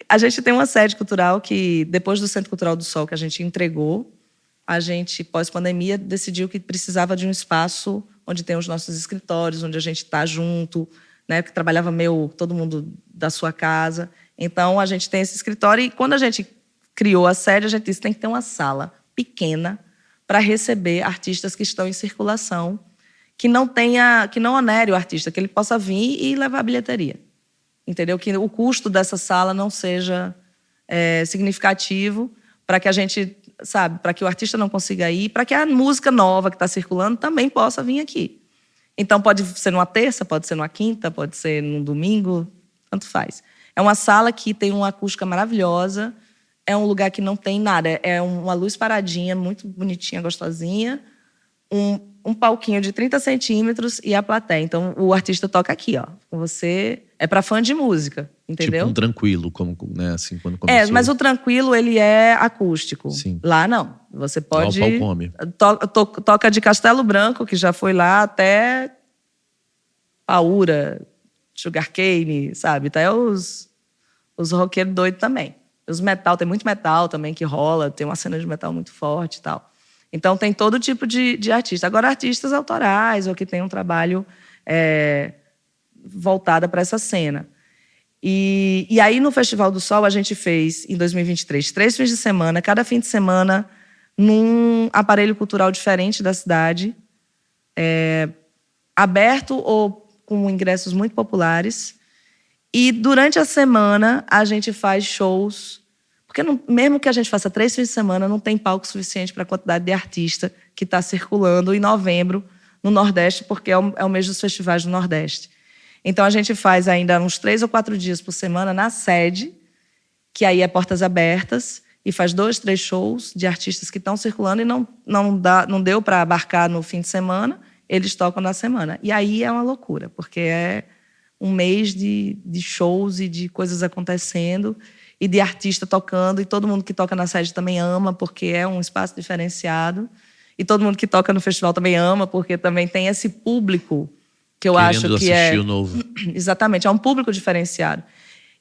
A gente tem uma sede cultural que, depois do Centro Cultural do Sol, que a gente entregou, a gente, pós-pandemia, decidiu que precisava de um espaço onde tem os nossos escritórios, onde a gente está junto, né? Que trabalhava todo mundo da sua casa. Então, a gente tem esse escritório e, quando a gente criou a sede, a gente disse que tem que ter uma sala pequena para receber artistas que estão em circulação, que não onere o artista, que ele possa vir e levar a bilheteria. entendeu? Que o custo dessa sala não seja significativo para que a gente, sabe, para que o artista não consiga ir, para que a música nova que está circulando também possa vir aqui. Então, pode ser numa terça, pode ser numa quinta, pode ser num domingo, tanto faz. É uma sala que tem uma acústica maravilhosa, é um lugar que não tem nada, é uma luz paradinha, muito bonitinha, gostosinha, um palquinho de 30 centímetros e a plateia. Então, o artista toca aqui, ó. Você é para fã de música, entendeu? Tipo um tranquilo, como, né, assim, quando começou. Mas o tranquilo, ele é acústico. Sim. Lá, não. Você pode... Lá o pau come. Toca de Castelo Branco, que já foi lá, até Paura, Sugarcane, sabe? Até os roqueiros doidos também. Os metal, tem muito metal também que rola, tem uma cena de metal muito forte e tal. Então, tem todo tipo de artista. Agora, artistas autorais, ou que tem um trabalho voltado para essa cena. E aí, no Festival do Sol, a gente fez, em 2023, 3 fins de semana, cada fim de semana, num aparelho cultural diferente da cidade, aberto ou com ingressos muito populares. E, durante a semana, a gente faz shows... Porque mesmo que a gente faça 3 fins de semana, não tem palco suficiente para a quantidade de artista que está circulando em novembro no Nordeste, porque é o mês dos festivais do Nordeste. Então, a gente faz ainda uns 3 ou 4 dias por semana na sede, que aí é portas abertas, e faz 2, 3 shows de artistas que estão circulando e não deu para abarcar no fim de semana, eles tocam na semana. E aí é uma loucura, porque é um mês de shows e de coisas acontecendo, e de artista tocando, e todo mundo que toca na sede também ama, porque é um espaço diferenciado. E todo mundo que toca no festival também ama, porque também tem esse público que eu acho que assistir o novo. Exatamente, é um público diferenciado.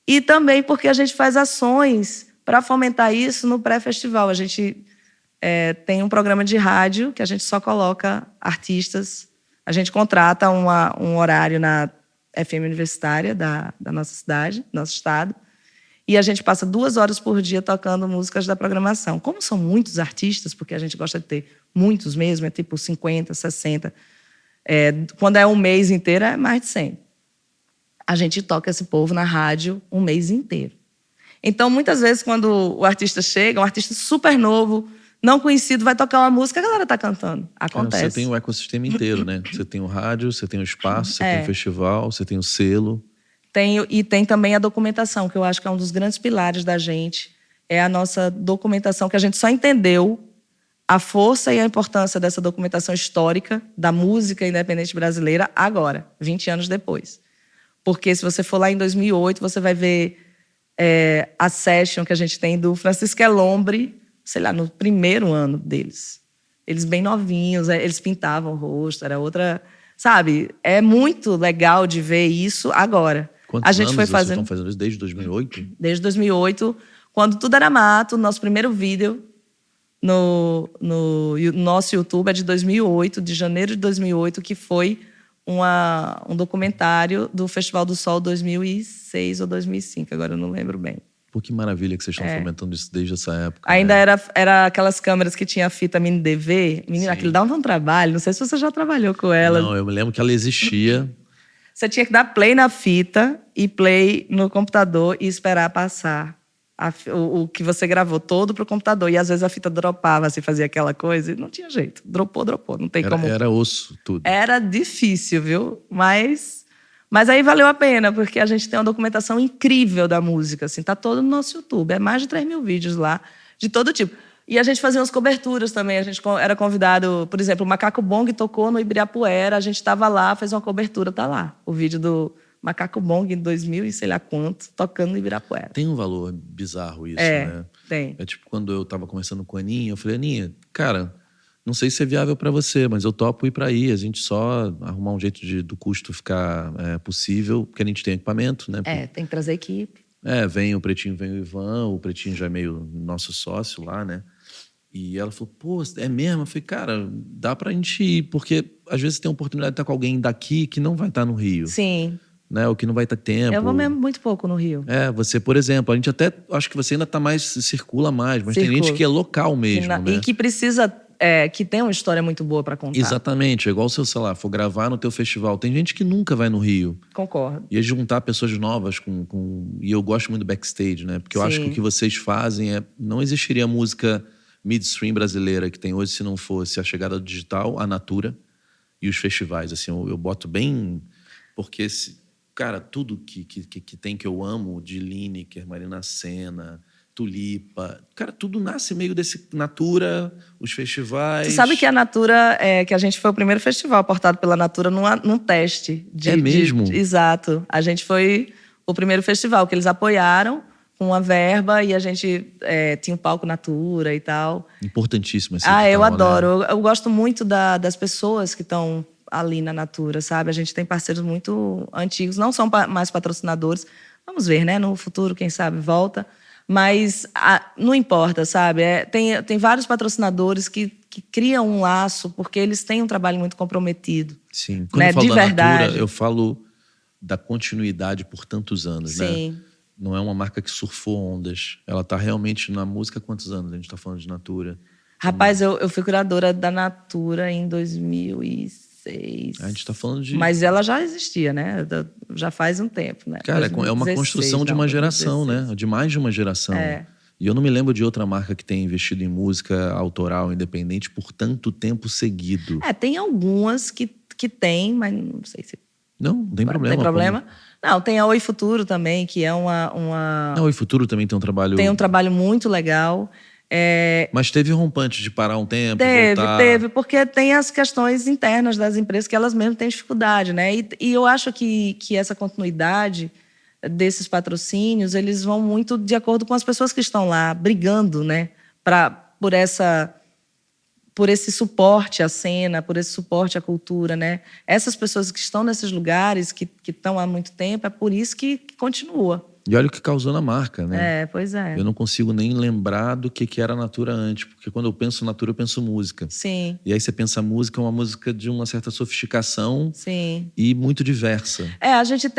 E também porque a gente faz ações para fomentar isso no pré-festival. A gente tem um programa de rádio que a gente só coloca artistas. A gente contrata um horário na FM universitária da nossa cidade, do nosso estado, e a gente passa 2 horas por dia tocando músicas da programação. Como são muitos artistas, porque a gente gosta de ter muitos mesmo, é tipo 50, 60. Quando é um mês inteiro, é mais de 100. A gente toca esse povo na rádio um mês inteiro. Então, muitas vezes, quando o artista chega, um artista super novo, não conhecido, vai tocar uma música, a galera tá cantando. Acontece. Você tem o ecossistema inteiro, né? Você tem o rádio, você tem o espaço, você tem o festival, você tem o selo. E tem também a documentação, que eu acho que é um dos grandes pilares da gente. É a nossa documentação, que a gente só entendeu a força e a importância dessa documentação histórica da música independente brasileira agora, 20 anos depois. Porque se você for lá em 2008, você vai ver a session que a gente tem do Francisco Elombre, sei lá, no primeiro ano deles. Eles bem novinhos, eles pintavam o rosto, era outra... Sabe? É muito legal de ver isso agora. Quantos a gente anos foi vocês fazendo... estão fazendo isso? Desde 2008? Desde 2008, quando tudo era mato. Nosso primeiro vídeo no nosso YouTube é de 2008, de janeiro de 2008, que foi um documentário do Festival do Sol 2006 ou 2005, agora eu não lembro bem. Pô, que maravilha que vocês estão fomentando isso desde essa época. Ainda era aquelas câmeras que tinha fita mini DV. Menina, aquilo dava um trabalho. Não sei se você já trabalhou com ela. Não, eu me lembro que ela existia. Você tinha que dar play na fita e play no computador e esperar passar o que você gravou todo pro computador. E às vezes a fita dropava, assim, fazia aquela coisa. E não tinha jeito. Dropou. Não tem como... Era osso, tudo. Era difícil, viu? Mas aí valeu a pena, porque a gente tem uma documentação incrível da música, assim, tá todo no nosso YouTube. É mais de 3 mil vídeos lá, de todo tipo. E a gente fazia umas coberturas também. A gente era convidado, por exemplo, o Macaco Bong tocou no Ibirapuera, a gente estava lá, fez uma cobertura, tá lá. O vídeo do Macaco Bong em 2000 e sei lá quanto, tocando no Ibirapuera. Tem um valor bizarro isso, né? Tem. É tipo quando eu tava conversando com a Aninha, eu falei, Aninha, cara... Não sei se é viável para você, mas eu topo ir para aí. A gente só arrumar um jeito do custo ficar possível, porque a gente tem equipamento, né? Tem que trazer equipe. Vem o Pretinho, vem o Ivan. O Pretinho já é meio nosso sócio lá, né? E ela falou, pô, é mesmo? Eu falei, cara, dá pra gente ir, porque às vezes tem a oportunidade de estar com alguém daqui que não vai estar no Rio. Sim. Né? Ou que não vai ter tempo. Eu vou mesmo muito pouco no Rio. Você, por exemplo, a gente até, acho que você ainda tá circula mais, mas tem gente que é local mesmo, né? E que precisa que tem uma história muito boa para contar. Exatamente. É igual se eu, sei lá, for gravar no teu festival. Tem gente que nunca vai no Rio. Concordo. E juntar pessoas novas E eu gosto muito do backstage, né? Porque eu acho que o que vocês fazem não existiria música midstream brasileira que tem hoje se não fosse a chegada do digital, a Natura e os festivais. Assim, eu boto bem... Porque, cara, tudo que tem que eu amo, de Lineker, Marina Sena... Tulipa, cara, tudo nasce meio desse Natura, os festivais. Você sabe que a Natura, que a gente foi o primeiro festival portado pela Natura num teste. É mesmo? Exato. A gente foi o primeiro festival que eles apoiaram com uma verba e a gente tinha um palco Natura e tal. Importantíssimo esse eu adoro. Eu gosto muito das pessoas que estão ali na Natura, sabe? A gente tem parceiros muito antigos, não são mais patrocinadores. Vamos ver, né? No futuro, quem sabe, volta. Mas não importa, sabe? Tem vários patrocinadores que criam um laço porque eles têm um trabalho muito comprometido. Sim. Quando eu falo de da verdade. Natura, eu falo da continuidade por tantos anos, Sim. né? Não é uma marca que surfou ondas. Ela está realmente na música há quantos anos a gente está falando de Natura? Rapaz, eu fui curadora da Natura em 2006. A gente está falando de... Mas ela já existia, né? Já faz um tempo, né? Cara, 2016, é uma construção de uma geração, 2016. Né? De mais de uma geração. E eu não me lembro de outra marca que tenha investido em música autoral, independente, por tanto tempo seguido. Tem algumas que tem, mas não sei se... Não tem problema. Tem problema. Não, tem a Oi Futuro também, que é uma... A Oi Futuro também tem um trabalho... Tem um trabalho muito legal. Mas teve rompante de parar um tempo, voltar... Teve, porque tem as questões internas das empresas que elas mesmas têm dificuldade, né? E eu acho que essa continuidade desses patrocínios, eles vão muito de acordo com as pessoas que estão lá brigando, né? Por esse suporte à cena, por esse suporte à cultura, né? Essas pessoas que estão nesses lugares, que estão há muito tempo, é por isso que continua. E olha o que causou na marca, né? Pois é. Eu não consigo nem lembrar do que era a Natura antes, porque quando eu penso Natura, eu penso música. Sim. E aí você pensa música, é uma música de uma certa sofisticação. Sim. E muito diversa. A gente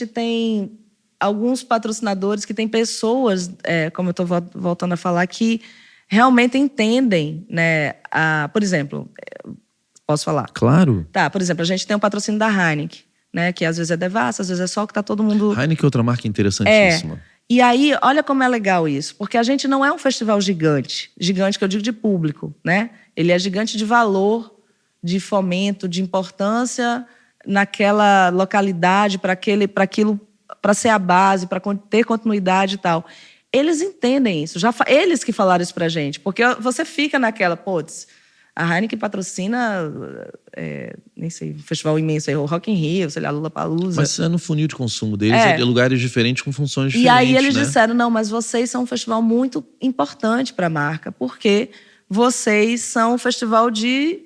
tem alguns patrocinadores que têm pessoas, como eu estou voltando a falar, que realmente entendem, né? Por exemplo, posso falar? Claro. Tá, por exemplo, a gente tem um patrocínio da Heineken, né? Que às vezes é Devassa, às vezes é Sol, que tá todo mundo... Heineken é outra marca interessantíssima. E aí, olha como é legal isso, porque a gente não é um festival gigante que eu digo de público, né? Ele é gigante de valor, de fomento, de importância naquela localidade, para aquilo, para ser a base, para ter continuidade e tal. Eles entendem isso, eles que falaram isso pra gente, porque você fica naquela, a Heineken patrocina, nem sei, um festival imenso aí, o Rock in Rio, sei lá, Lollapalooza. Mas é no funil de consumo deles, é lugares diferentes com funções diferentes. E aí eles né? disseram, não, mas vocês são um festival muito importante para a marca, porque vocês são um festival de...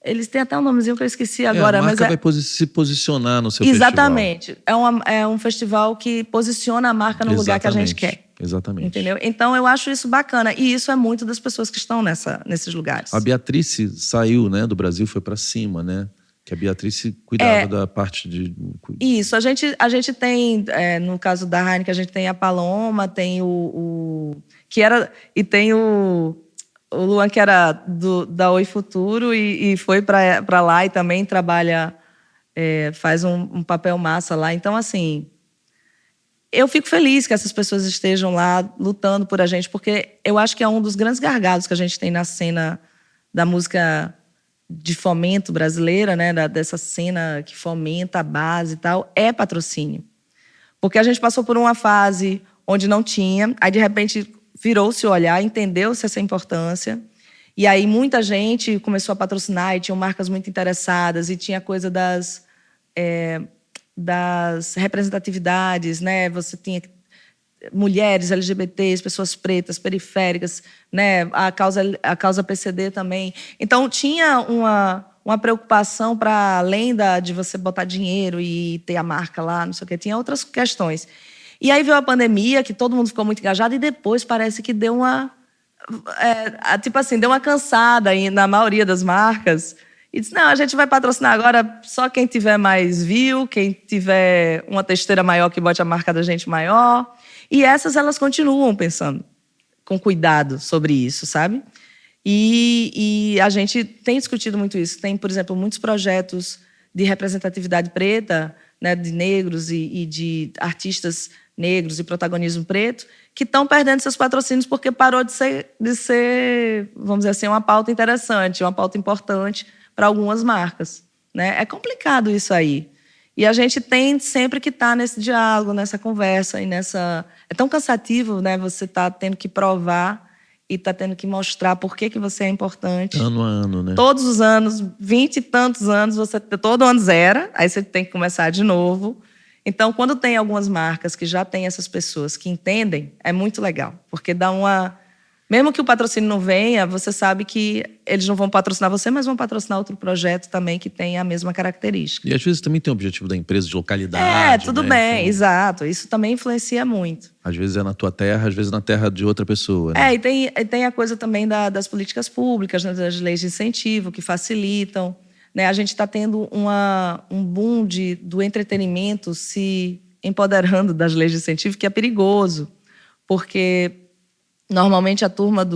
Eles têm até um nomezinho que eu esqueci agora. A marca vai se posicionar no seu Exatamente. Festival. É um festival que posiciona a marca no lugar que a gente quer. Exatamente. Entendeu? Então, eu acho isso bacana. E isso é muito das pessoas que estão nesses lugares. A Beatrice saiu, né, do Brasil, foi para cima, né? Que a Beatrice cuidava da parte de... Isso. A gente tem, no caso da Heineken, a gente tem a Paloma, tem que era... E tem o Luan, que era da Oi Futuro, e foi para lá e também trabalha... faz um papel massa lá. Então, assim... Eu fico feliz que essas pessoas estejam lá lutando por a gente, porque eu acho que é um dos grandes gargalos que a gente tem na cena da música de fomento brasileira, né? Dessa cena que fomenta a base e tal, é patrocínio. Porque a gente passou por uma fase onde não tinha, aí de repente virou-se o olhar, entendeu-se essa importância, e aí muita gente começou a patrocinar e tinham marcas muito interessadas, e tinha coisa das representatividades, né? Você tinha mulheres, LGBTs, pessoas pretas, periféricas, né? A causa PCD também. Então, tinha uma preocupação para além de você botar dinheiro e ter a marca lá, não sei o quê. Tinha outras questões. E aí veio a pandemia, que todo mundo ficou muito engajado, e depois parece que deu deu uma cansada na maioria das marcas. E disse, não, a gente vai patrocinar agora só quem tiver mais view, quem tiver uma testeira maior que bote a marca da gente maior. E essas, elas continuam pensando com cuidado sobre isso, sabe? E a gente tem discutido muito isso. Tem, por exemplo, muitos projetos de representatividade preta, né, de negros e de artistas negros e protagonismo preto, que estão perdendo seus patrocínios porque parou de ser, vamos dizer assim, uma pauta interessante, uma pauta importante para algumas marcas, né? É complicado isso aí. E a gente tem sempre que estar nesse diálogo, nessa conversa e nessa... É tão cansativo, né? Você tá tendo que provar e tá tendo que mostrar por que você é importante. Ano a ano, né? Todos os anos, 20 e tantos anos, todo ano zera, aí você tem que começar de novo. Então, quando tem algumas marcas que já têm essas pessoas que entendem, é muito legal, porque dá uma... Mesmo que o patrocínio não venha, você sabe que eles não vão patrocinar você, mas vão patrocinar outro projeto também que tem a mesma característica. E às vezes também tem o objetivo da empresa de localidade. Tudo né? bem, Então, exato. Isso também influencia muito. às vezes é na tua terra, às vezes na terra de outra pessoa. Né? E tem a coisa também das políticas públicas, né, das leis de incentivo, que facilitam. Né? A gente está tendo um boom do entretenimento se empoderando das leis de incentivo, que é perigoso, porque normalmente a turma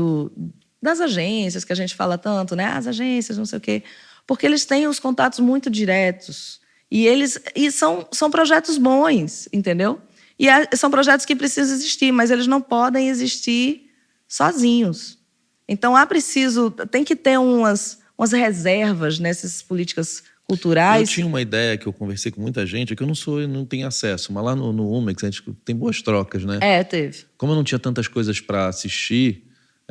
das agências, que a gente fala tanto, né? As agências, não sei o quê, porque eles têm os contatos muito diretos e são projetos bons, entendeu? E são projetos que precisam existir, mas eles não podem existir sozinhos. Então, tem que ter umas reservas nessas políticas culturais. Eu tinha uma ideia que eu conversei com muita gente, é que eu não tenho acesso, mas lá no Umex a gente tem boas trocas, né? Teve. Como eu não tinha tantas coisas para assistir,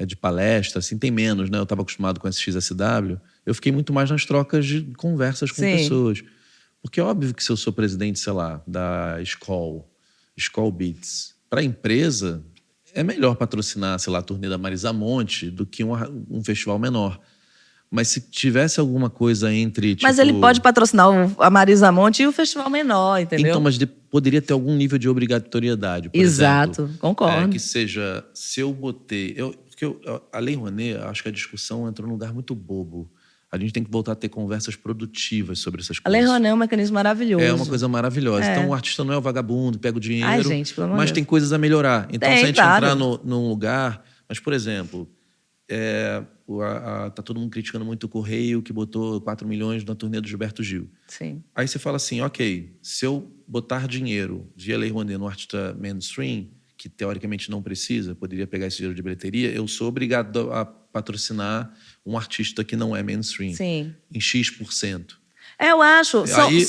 de palestra, assim, tem menos, né? Eu estava acostumado com esse XSW, eu fiquei muito mais nas trocas de conversas com pessoas. Porque é óbvio que se eu sou presidente, sei lá, da Skol Beats, para a empresa, é melhor patrocinar, sei lá, a turnê da Marisa Monte do que um festival menor. Mas se tivesse alguma coisa entre... Mas ele pode patrocinar a Marisa Monte e o festival menor, entendeu? Então, mas poderia ter algum nível de obrigatoriedade, por Exato, exemplo. concordo. Que seja, se eu botei... a Lei Rouanet, acho que a discussão entrou num lugar muito bobo. A gente tem que voltar a ter conversas produtivas sobre essas coisas. A Lei Rouanet é um mecanismo maravilhoso. É uma coisa maravilhosa. Então, o artista não é o vagabundo, pega o dinheiro, gente, pelo amor mas de Deus. tem coisas a melhorar. Então, se a gente claro. entrar num lugar... Mas, por exemplo... tá todo mundo criticando muito o Correio, que botou 4 milhões na turnê do Gilberto Gil. Sim. Aí você fala assim, ok, se eu botar dinheiro via Lei Rouanet no artista mainstream, que teoricamente não precisa, poderia pegar esse dinheiro de bilheteria, eu sou obrigado a patrocinar um artista que não é mainstream. Sim. Em X%. Eu acho. Aí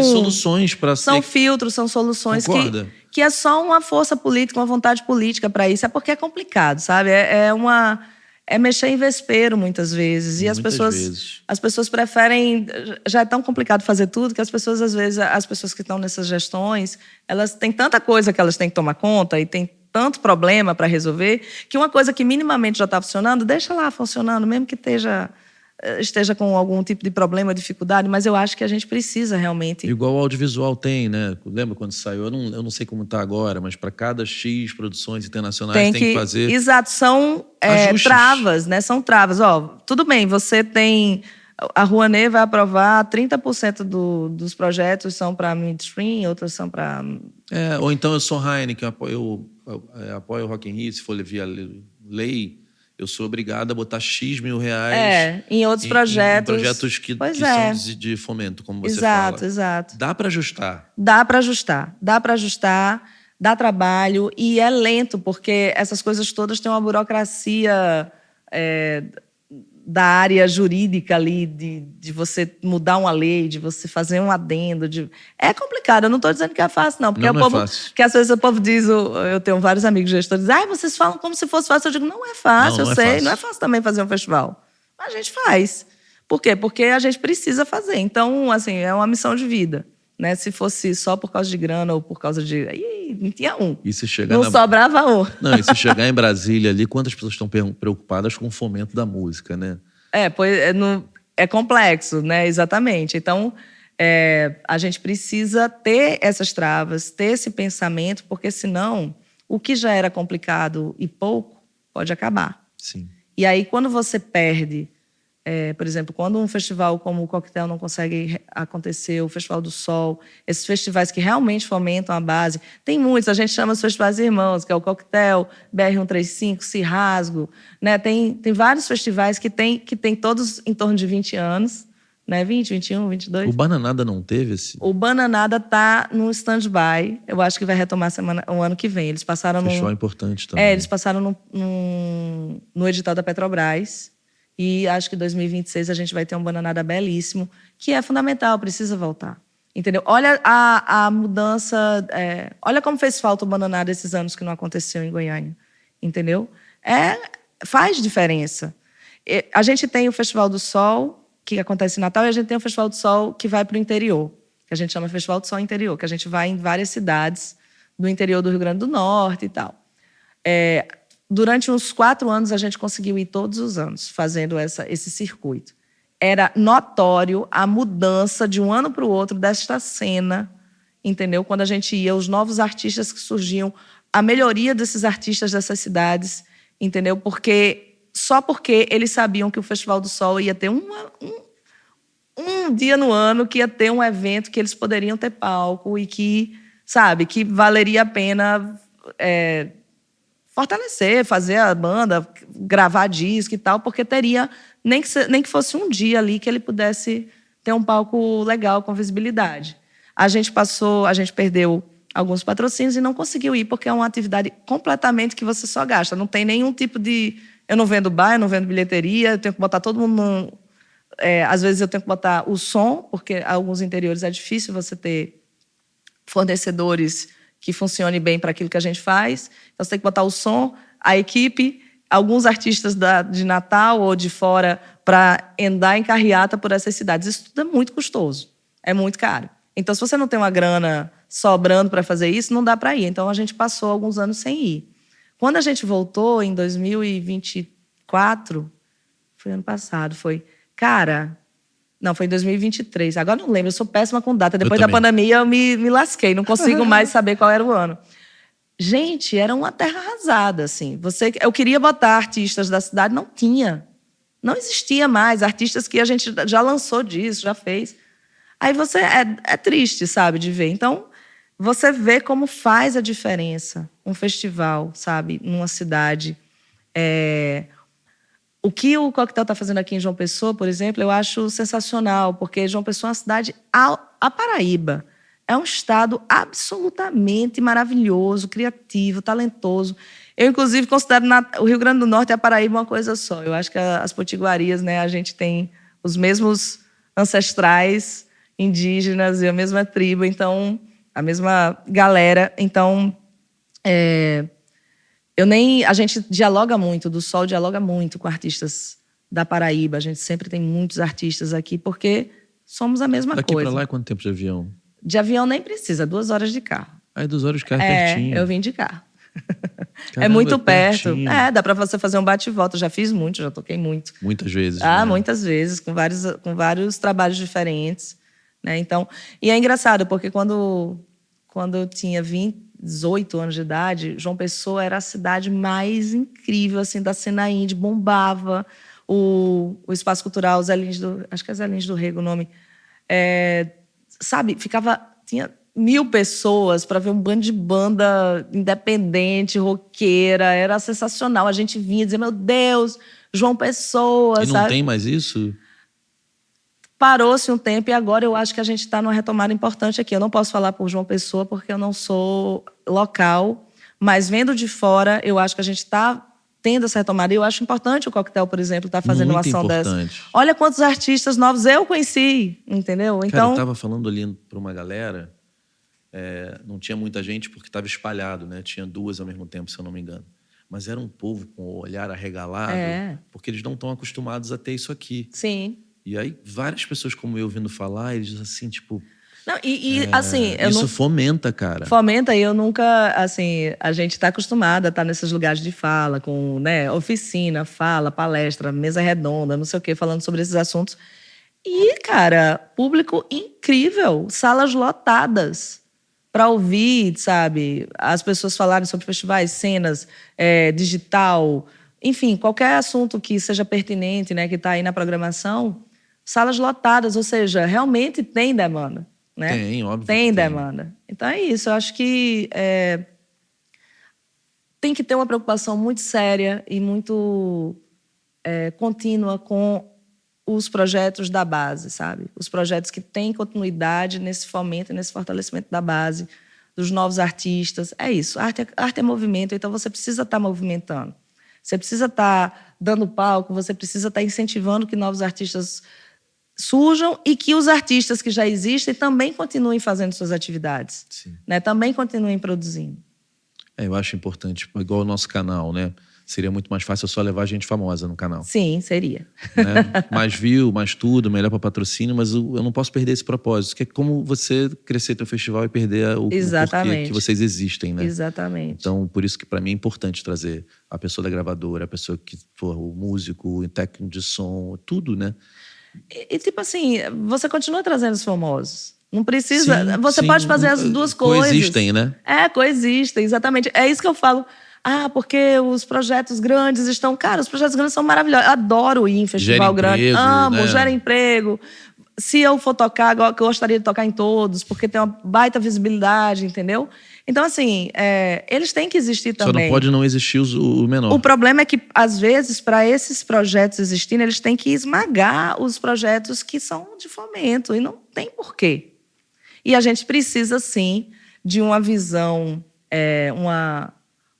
soluções para... São filtros, são soluções Concorda? que é só uma força política, uma vontade política para isso. É porque é complicado, sabe? É mexer em vespeiro, muitas vezes. E as pessoas preferem... Já é tão complicado fazer tudo que as pessoas, às vezes, as pessoas que estão nessas gestões, elas têm tanta coisa que elas têm que tomar conta e tem tanto problema para resolver, que uma coisa que minimamente já está funcionando, deixa lá funcionando, mesmo que esteja com algum tipo de problema, dificuldade, mas eu acho que a gente precisa realmente... Igual o audiovisual tem, né? Lembra quando saiu? Eu não sei como está agora, mas para cada X produções internacionais tem que fazer... Exato, são travas, né? São travas. Tudo bem, você tem... A Rouanet vai aprovar 30% dos projetos são para midstream, outros são para... ou então eu sou Heineken, eu apoio o Rock in Rio, se for via lei... Eu sou obrigado a botar X mil reais em outros projetos. Em projetos que são de fomento, como você fala. Exato. Dá para ajustar? Dá para ajustar, dá trabalho e é lento, porque essas coisas todas têm uma burocracia da área jurídica ali, de você mudar uma lei, de você fazer um adendo. É complicado, eu não estou dizendo que é fácil, não. Porque não é fácil. Porque às vezes o povo diz, eu tenho vários amigos gestores, vocês falam como se fosse fácil. Eu digo, não é fácil, eu sei, fácil. Não é fácil também fazer um festival. Mas a gente faz. Por quê? Porque a gente precisa fazer. Então, assim, é uma missão de vida. Né? Se fosse só por causa de grana ou por causa de... não tinha um. E se chegar não sobrava um. Não, e se chegar em Brasília ali, quantas pessoas estão preocupadas com o fomento da música, né? É complexo, né? Exatamente. Então, a gente precisa ter essas travas, ter esse pensamento, porque senão o que já era complicado e pouco pode acabar. Sim. E aí, quando você perde Por exemplo, quando um festival como o Coquetel não consegue acontecer, o Festival do Sol, esses festivais que realmente fomentam a base, tem muitos, a gente chama os festivais irmãos, que é o Coquetel, BR-135, Cirrasgo, né? Tem vários festivais que tem todos em torno de 20 anos, né? 20, 21, 22. O Bananada não teve esse? O Bananada tá no stand-by, eu acho que vai retomar o ano que vem. Eles passaram Festival importante também. eles passaram no edital da Petrobras. E acho que em 2026 a gente vai ter um Bananada belíssimo, que é fundamental, precisa voltar. Entendeu? Olha a mudança... olha como fez falta o Bananada esses anos que não aconteceu em Goiânia. Entendeu? Faz diferença. A gente tem o Festival do Sol, que acontece em Natal, e a gente tem o Festival do Sol que vai para o interior, que a gente chama Festival do Sol Interior, que a gente vai em várias cidades do interior do Rio Grande do Norte e tal. Durante uns 4 anos, a gente conseguiu ir todos os anos fazendo esse circuito. Era notório a mudança de um ano para o outro desta cena, entendeu? Quando a gente ia, os novos artistas que surgiam, a melhoria desses artistas dessas cidades, entendeu? Só porque eles sabiam que o Festival do Sol ia ter um dia no ano que ia ter um evento que eles poderiam ter palco e que, sabe, que valeria a pena... fortalecer, fazer a banda, gravar disco e tal, porque teria, nem que fosse um dia ali que ele pudesse ter um palco legal, com visibilidade. A gente perdeu alguns patrocínios e não conseguiu ir, porque é uma atividade completamente que você só gasta. Não tem nenhum tipo de... Eu não vendo bar, eu não vendo bilheteria, eu tenho que botar todo mundo... às vezes eu tenho que botar o som, porque em alguns interiores é difícil você ter fornecedores que funcione bem para aquilo que a gente faz. Então, você tem que botar o som, a equipe, alguns artistas de Natal ou de fora para andar em carreata por essas cidades. Isso tudo é muito custoso, é muito caro. Então, se você não tem uma grana sobrando para fazer isso, não dá para ir. Então, a gente passou alguns anos sem ir. Quando a gente voltou, em 2024, foi ano passado, Não, foi em 2023. Agora não lembro, eu sou péssima com data. Depois da pandemia eu me lasquei, não consigo mais saber qual era o ano. Gente, era uma terra arrasada, assim. Eu queria botar artistas da cidade, não tinha. Não existia mais. Artistas que a gente já lançou disso, já fez. Aí você... É triste, sabe, de ver. Então, você vê como faz a diferença um festival, sabe, numa cidade... O que o Coquetel está fazendo aqui em João Pessoa, por exemplo, eu acho sensacional, porque João Pessoa é uma cidade... A Paraíba é um estado absolutamente maravilhoso, criativo, talentoso. Eu, inclusive, considero o Rio Grande do Norte e a Paraíba uma coisa só. Eu acho que as potiguarias, né, a gente tem os mesmos ancestrais indígenas e a mesma tribo, então, a mesma galera. Então, a gente dialoga muito, do Sol dialoga muito com artistas da Paraíba. A gente sempre tem muitos artistas aqui, porque somos a mesma coisa. Daqui para lá é quanto tempo de avião? De avião nem precisa, 2 horas de carro. 2 horas de carro pertinho. Eu vim de carro. Caramba, é muito perto. Pertinho. Dá para você fazer um bate-volta. Já fiz muito, já toquei muito. Muitas vezes. Né? Muitas vezes, com vários trabalhos diferentes. Né? Então, e é engraçado, porque quando eu tinha 18 anos de idade, João Pessoa era a cidade mais incrível assim, da cena indie, bombava. O Espaço Cultural, acho que é Zé Lins do Rego o nome. Sabe, tinha 1000 pessoas para ver um bando de banda independente, roqueira. Era sensacional. A gente vinha dizer, meu Deus, João Pessoa, E não sabe? tem mais isso? Parou-se um tempo e agora eu acho que a gente está numa retomada importante aqui. Eu não posso falar por João Pessoa porque eu não sou local, mas vendo de fora, eu acho que a gente está tendo essa retomada. E eu acho importante o Coquetel, por exemplo, estar fazendo uma ação dessa. Olha quantos artistas novos eu conheci, entendeu? Então, cara, eu estava falando ali para uma galera, não tinha muita gente porque estava espalhado, né? Tinha 2 ao mesmo tempo, se eu não me engano. Mas era um povo com o olhar arregalado, porque eles não estão acostumados a ter isso aqui. Sim. E aí, várias pessoas como eu ouvindo falar, eles assim, tipo... Não, assim... Isso fomenta, cara. Fomenta, e eu nunca, assim... A gente está acostumada a estar nesses lugares de fala, com, né, oficina, fala, palestra, mesa redonda, não sei o quê, falando sobre esses assuntos. E, cara, público incrível, salas lotadas para ouvir, sabe? As pessoas falarem sobre festivais, cenas, digital... enfim, qualquer assunto que seja pertinente, né, que está aí na programação, salas lotadas, ou seja, realmente tem demanda, né? Tem, óbvio. Tem demanda. Então é isso, eu acho que tem que ter uma preocupação muito séria e muito contínua com os projetos da base, sabe? Os projetos que têm continuidade nesse fomento, nesse fortalecimento da base, dos novos artistas. É isso, arte é movimento, então você precisa estar movimentando. Você precisa estar dando palco, você precisa estar incentivando que novos artistas surjam e que os artistas que já existem também continuem fazendo suas atividades. Sim. Né? Também continuem produzindo. Eu acho importante, igual o nosso canal, né? Seria muito mais fácil só levar gente famosa no canal. Sim, seria. Né? Mais view, mais tudo, melhor para patrocínio, mas eu não posso perder esse propósito, que é como você crescer teu festival e perder o porquê que vocês existem, né? Exatamente. Então, por isso que para mim é importante trazer a pessoa da gravadora, a pessoa que for o músico, o técnico de som, tudo, né? E tipo assim, você continua trazendo os famosos. Não precisa... Sim, você sim, pode fazer as duas coisas. Coexistem, né? Coexistem, exatamente. É isso que eu falo. Porque os projetos grandes estão... Cara, os projetos grandes são maravilhosos. Eu adoro ir em festival grande. Amo, né? Gera emprego. Se eu for tocar, eu gostaria de tocar em todos, porque tem uma baita visibilidade, entendeu? Então, assim, eles têm que existir também. Só não pode não existir o menor. O problema é que, às vezes, para esses projetos existirem, eles têm que esmagar os projetos que são de fomento, e não tem porquê. E a gente precisa, sim, de uma visão,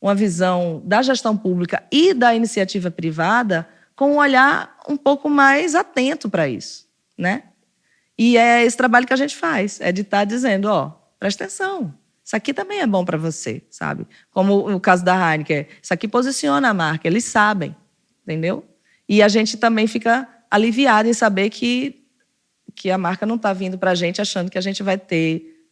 uma visão da gestão pública e da iniciativa privada com um olhar um pouco mais atento para isso, né? E é esse trabalho que a gente faz, é de estar dizendo, presta atenção, isso aqui também é bom para você, sabe? Como o caso da Heineken, isso aqui posiciona a marca, eles sabem, entendeu? E a gente também fica aliviado em saber que a marca não está vindo para a gente achando que a gente vai ter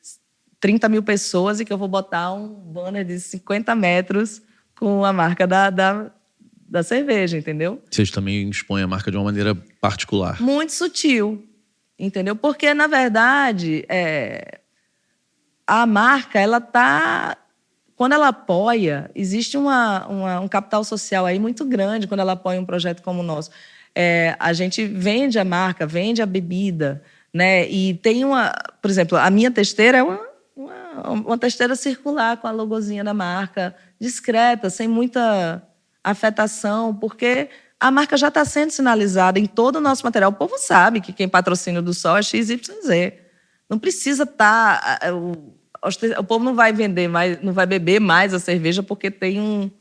30 mil pessoas e que eu vou botar um banner de 50 metros com a marca da cerveja, entendeu? Vocês também expõem a marca de uma maneira particular. Muito sutil, entendeu? Porque, na verdade, a marca, ela tá... Quando ela apoia, existe um capital social aí muito grande quando ela apoia um projeto como o nosso. A gente vende a marca, vende a bebida, né? E tem por exemplo, a minha testeira é uma testeira circular com a logozinha da marca, discreta, sem muita afetação, porque a marca já está sendo sinalizada em todo o nosso material. O povo sabe que quem patrocina o do Sol é XYZ. Não precisa estar... O povo não vai vender mais, não vai beber mais a cerveja porque tem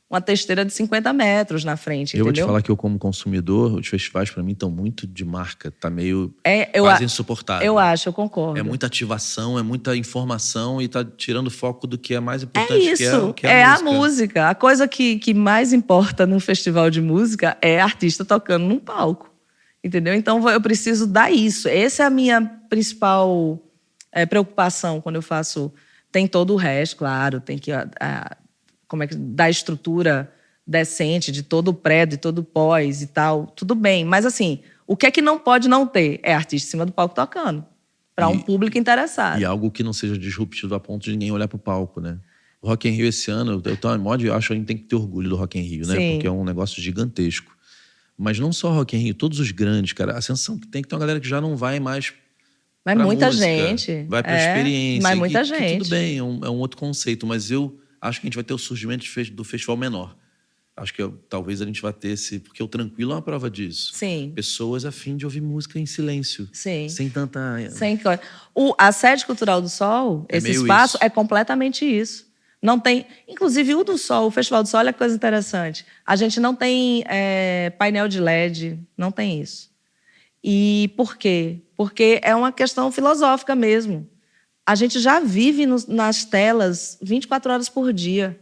uma testeira de 50 metros na frente, entendeu? Eu vou te falar que eu, como consumidor, os festivais, para mim, estão muito de marca. Tá meio quase insuportável. Eu concordo. É muita ativação, é muita informação e tá tirando foco do que é mais importante, que é a música. A música. A coisa que mais importa num festival de música é artista tocando num palco, entendeu? Então, eu preciso dar isso. Essa é a minha principal preocupação quando eu faço... Tem todo o resto, claro, tem que... dar estrutura decente de todo o pré, de todo o pós e tal, tudo bem. Mas, assim, o que é que não pode não ter? É artista em cima do palco tocando, para um público interessado. E algo que não seja disruptivo a ponto de ninguém olhar para o palco, né? O Rock in Rio esse ano, eu tô em mod, eu acho que a gente tem que ter orgulho do Rock in Rio, né? Sim. Porque é um negócio gigantesco. Mas não só o Rock in Rio, todos os grandes, cara. A sensação que tem que ter uma galera que já não vai mais... Mas muita gente. Vai para experiência. Mas muita gente. Que tudo bem, é um outro conceito, mas eu acho que a gente vai ter o surgimento do festival menor. Acho que talvez a gente vai ter esse... Porque o Tranquilo é uma prova disso. Sim. Pessoas a fim de ouvir música em silêncio. Sim. Sem tanta... A Sede Cultural do Sol, esse espaço, é completamente isso. Não tem... Inclusive, o do Sol, o Festival do Sol, olha que coisa interessante. A gente não tem painel de LED, não tem isso. E por quê? Porque é uma questão filosófica mesmo. A gente já vive nas telas 24 horas por dia.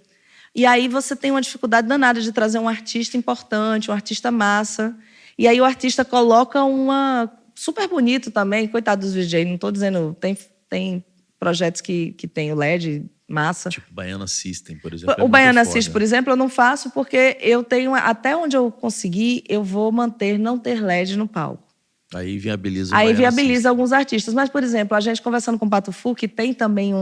E aí você tem uma dificuldade danada de trazer um artista importante, um artista massa. E aí o artista coloca super bonito também, coitado dos VJ, não estou dizendo... Tem projetos que tem o LED massa. Tipo Baiana System, por exemplo. O Baiana System, por exemplo, eu não faço porque eu tenho... Até onde eu conseguir, eu vou manter não ter LED no palco. Aí viabiliza alguns artistas. Mas, por exemplo, a gente conversando com o Pato Fu, que tem também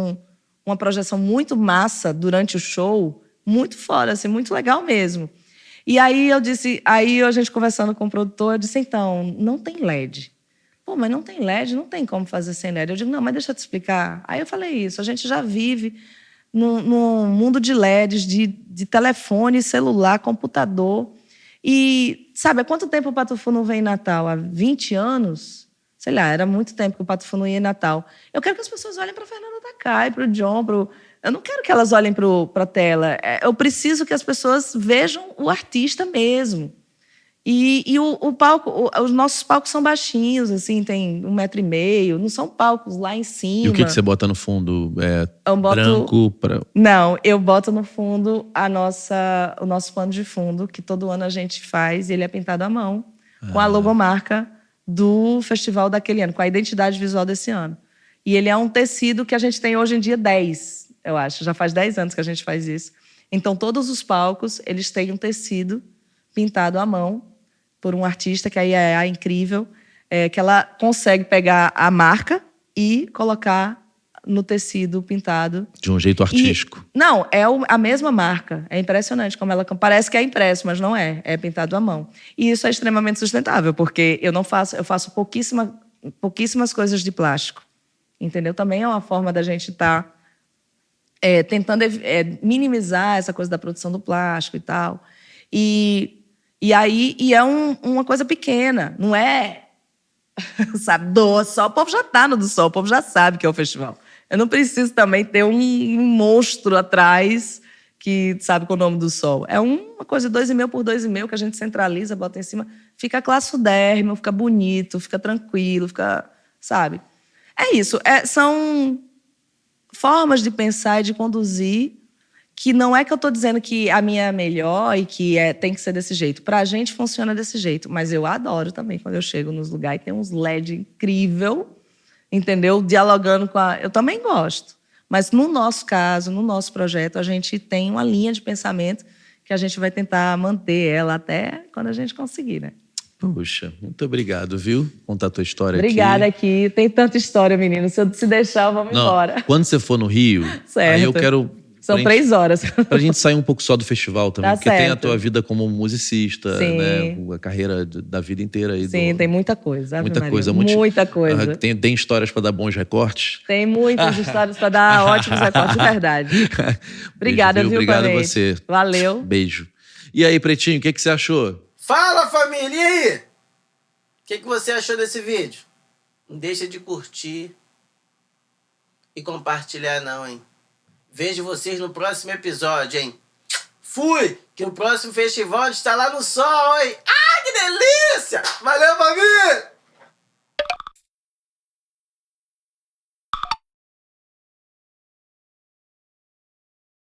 uma projeção muito massa durante o show, muito foda, assim, muito legal mesmo. E aí aí a gente conversando com o produtor, eu disse, então, não tem LED. Pô, mas não tem LED, não tem como fazer sem LED. Eu digo, não, mas deixa eu te explicar. Aí eu falei isso, a gente já vive num mundo de LEDs, de telefone, celular, computador. E, sabe, há quanto tempo o Pato Fu não vem em Natal? Há 20 anos? Sei lá, era muito tempo que o Pato Fu não ia em Natal. Eu quero que as pessoas olhem para Fernanda Takai, para o John, eu não quero que elas olhem para a tela. Eu preciso que as pessoas vejam o artista mesmo. E o palco, os nossos palcos são baixinhos, assim, tem 1,5 m, não são palcos lá em cima. E o que você bota no fundo? Eu boto, branco? Não, eu boto no fundo o nosso pano de fundo, que todo ano a gente faz, e ele é pintado à mão, com a logomarca do festival daquele ano, com a identidade visual desse ano. E ele é um tecido que a gente tem hoje em dia 10, eu acho. Já faz 10 anos que a gente faz isso. Então, todos os palcos, eles têm um tecido pintado à mão por um artista, que aí é a incrível, que ela consegue pegar a marca e colocar no tecido pintado. De um jeito artístico. Não, é a mesma marca. É impressionante como ela... Parece que é impresso, mas não é. É pintado à mão. E isso é extremamente sustentável, porque eu faço pouquíssimas coisas de plástico. Entendeu? Também é uma forma da gente estar tentando minimizar essa coisa da produção do plástico e tal. E é uma coisa pequena, não é, sabe, do Sol. O povo já está no do Sol, o povo já sabe que é o festival. Eu não preciso também ter um monstro atrás que sabe com o nome do Sol. É uma coisa 2,5 por 2,5 que a gente centraliza, bota em cima, fica classudérrimo, fica bonito, fica tranquilo, fica, sabe? É isso, são formas de pensar e de conduzir que não é que eu estou dizendo que a minha é melhor e que tem que ser desse jeito. Para a gente funciona desse jeito, mas eu adoro também quando eu chego nos lugares e tem uns LED incrível, entendeu? Dialogando com a... Eu também gosto. Mas no nosso caso, no nosso projeto, a gente tem uma linha de pensamento que a gente vai tentar manter ela até quando a gente conseguir, né? Puxa, muito obrigado, viu? Contar a tua história Obrigada aqui. Tem tanta história, menino. Se eu se deixar, vamos embora. Quando você for no Rio, certo. Aí eu quero... São 3 horas. Pra gente sair um pouco só do festival também, Tá porque certo. tem a tua vida como musicista, Sim. né? A carreira da vida inteira aí. Sim, tem muita coisa. Muita coisa. Muita coisa. Tem histórias para dar bons recortes? Tem muitas histórias para dar ótimos recortes, de verdade. Obrigada, viu, Obrigado a Clemente? você. Valeu. Beijo. E aí, Pretinho, o que você achou? Fala, família! E aí? O que você achou desse vídeo? Não deixa de curtir e compartilhar não, hein? Vejo vocês no próximo episódio, hein? Fui! Que o próximo festival está lá no sol, hein? Ai, que delícia! Valeu, família!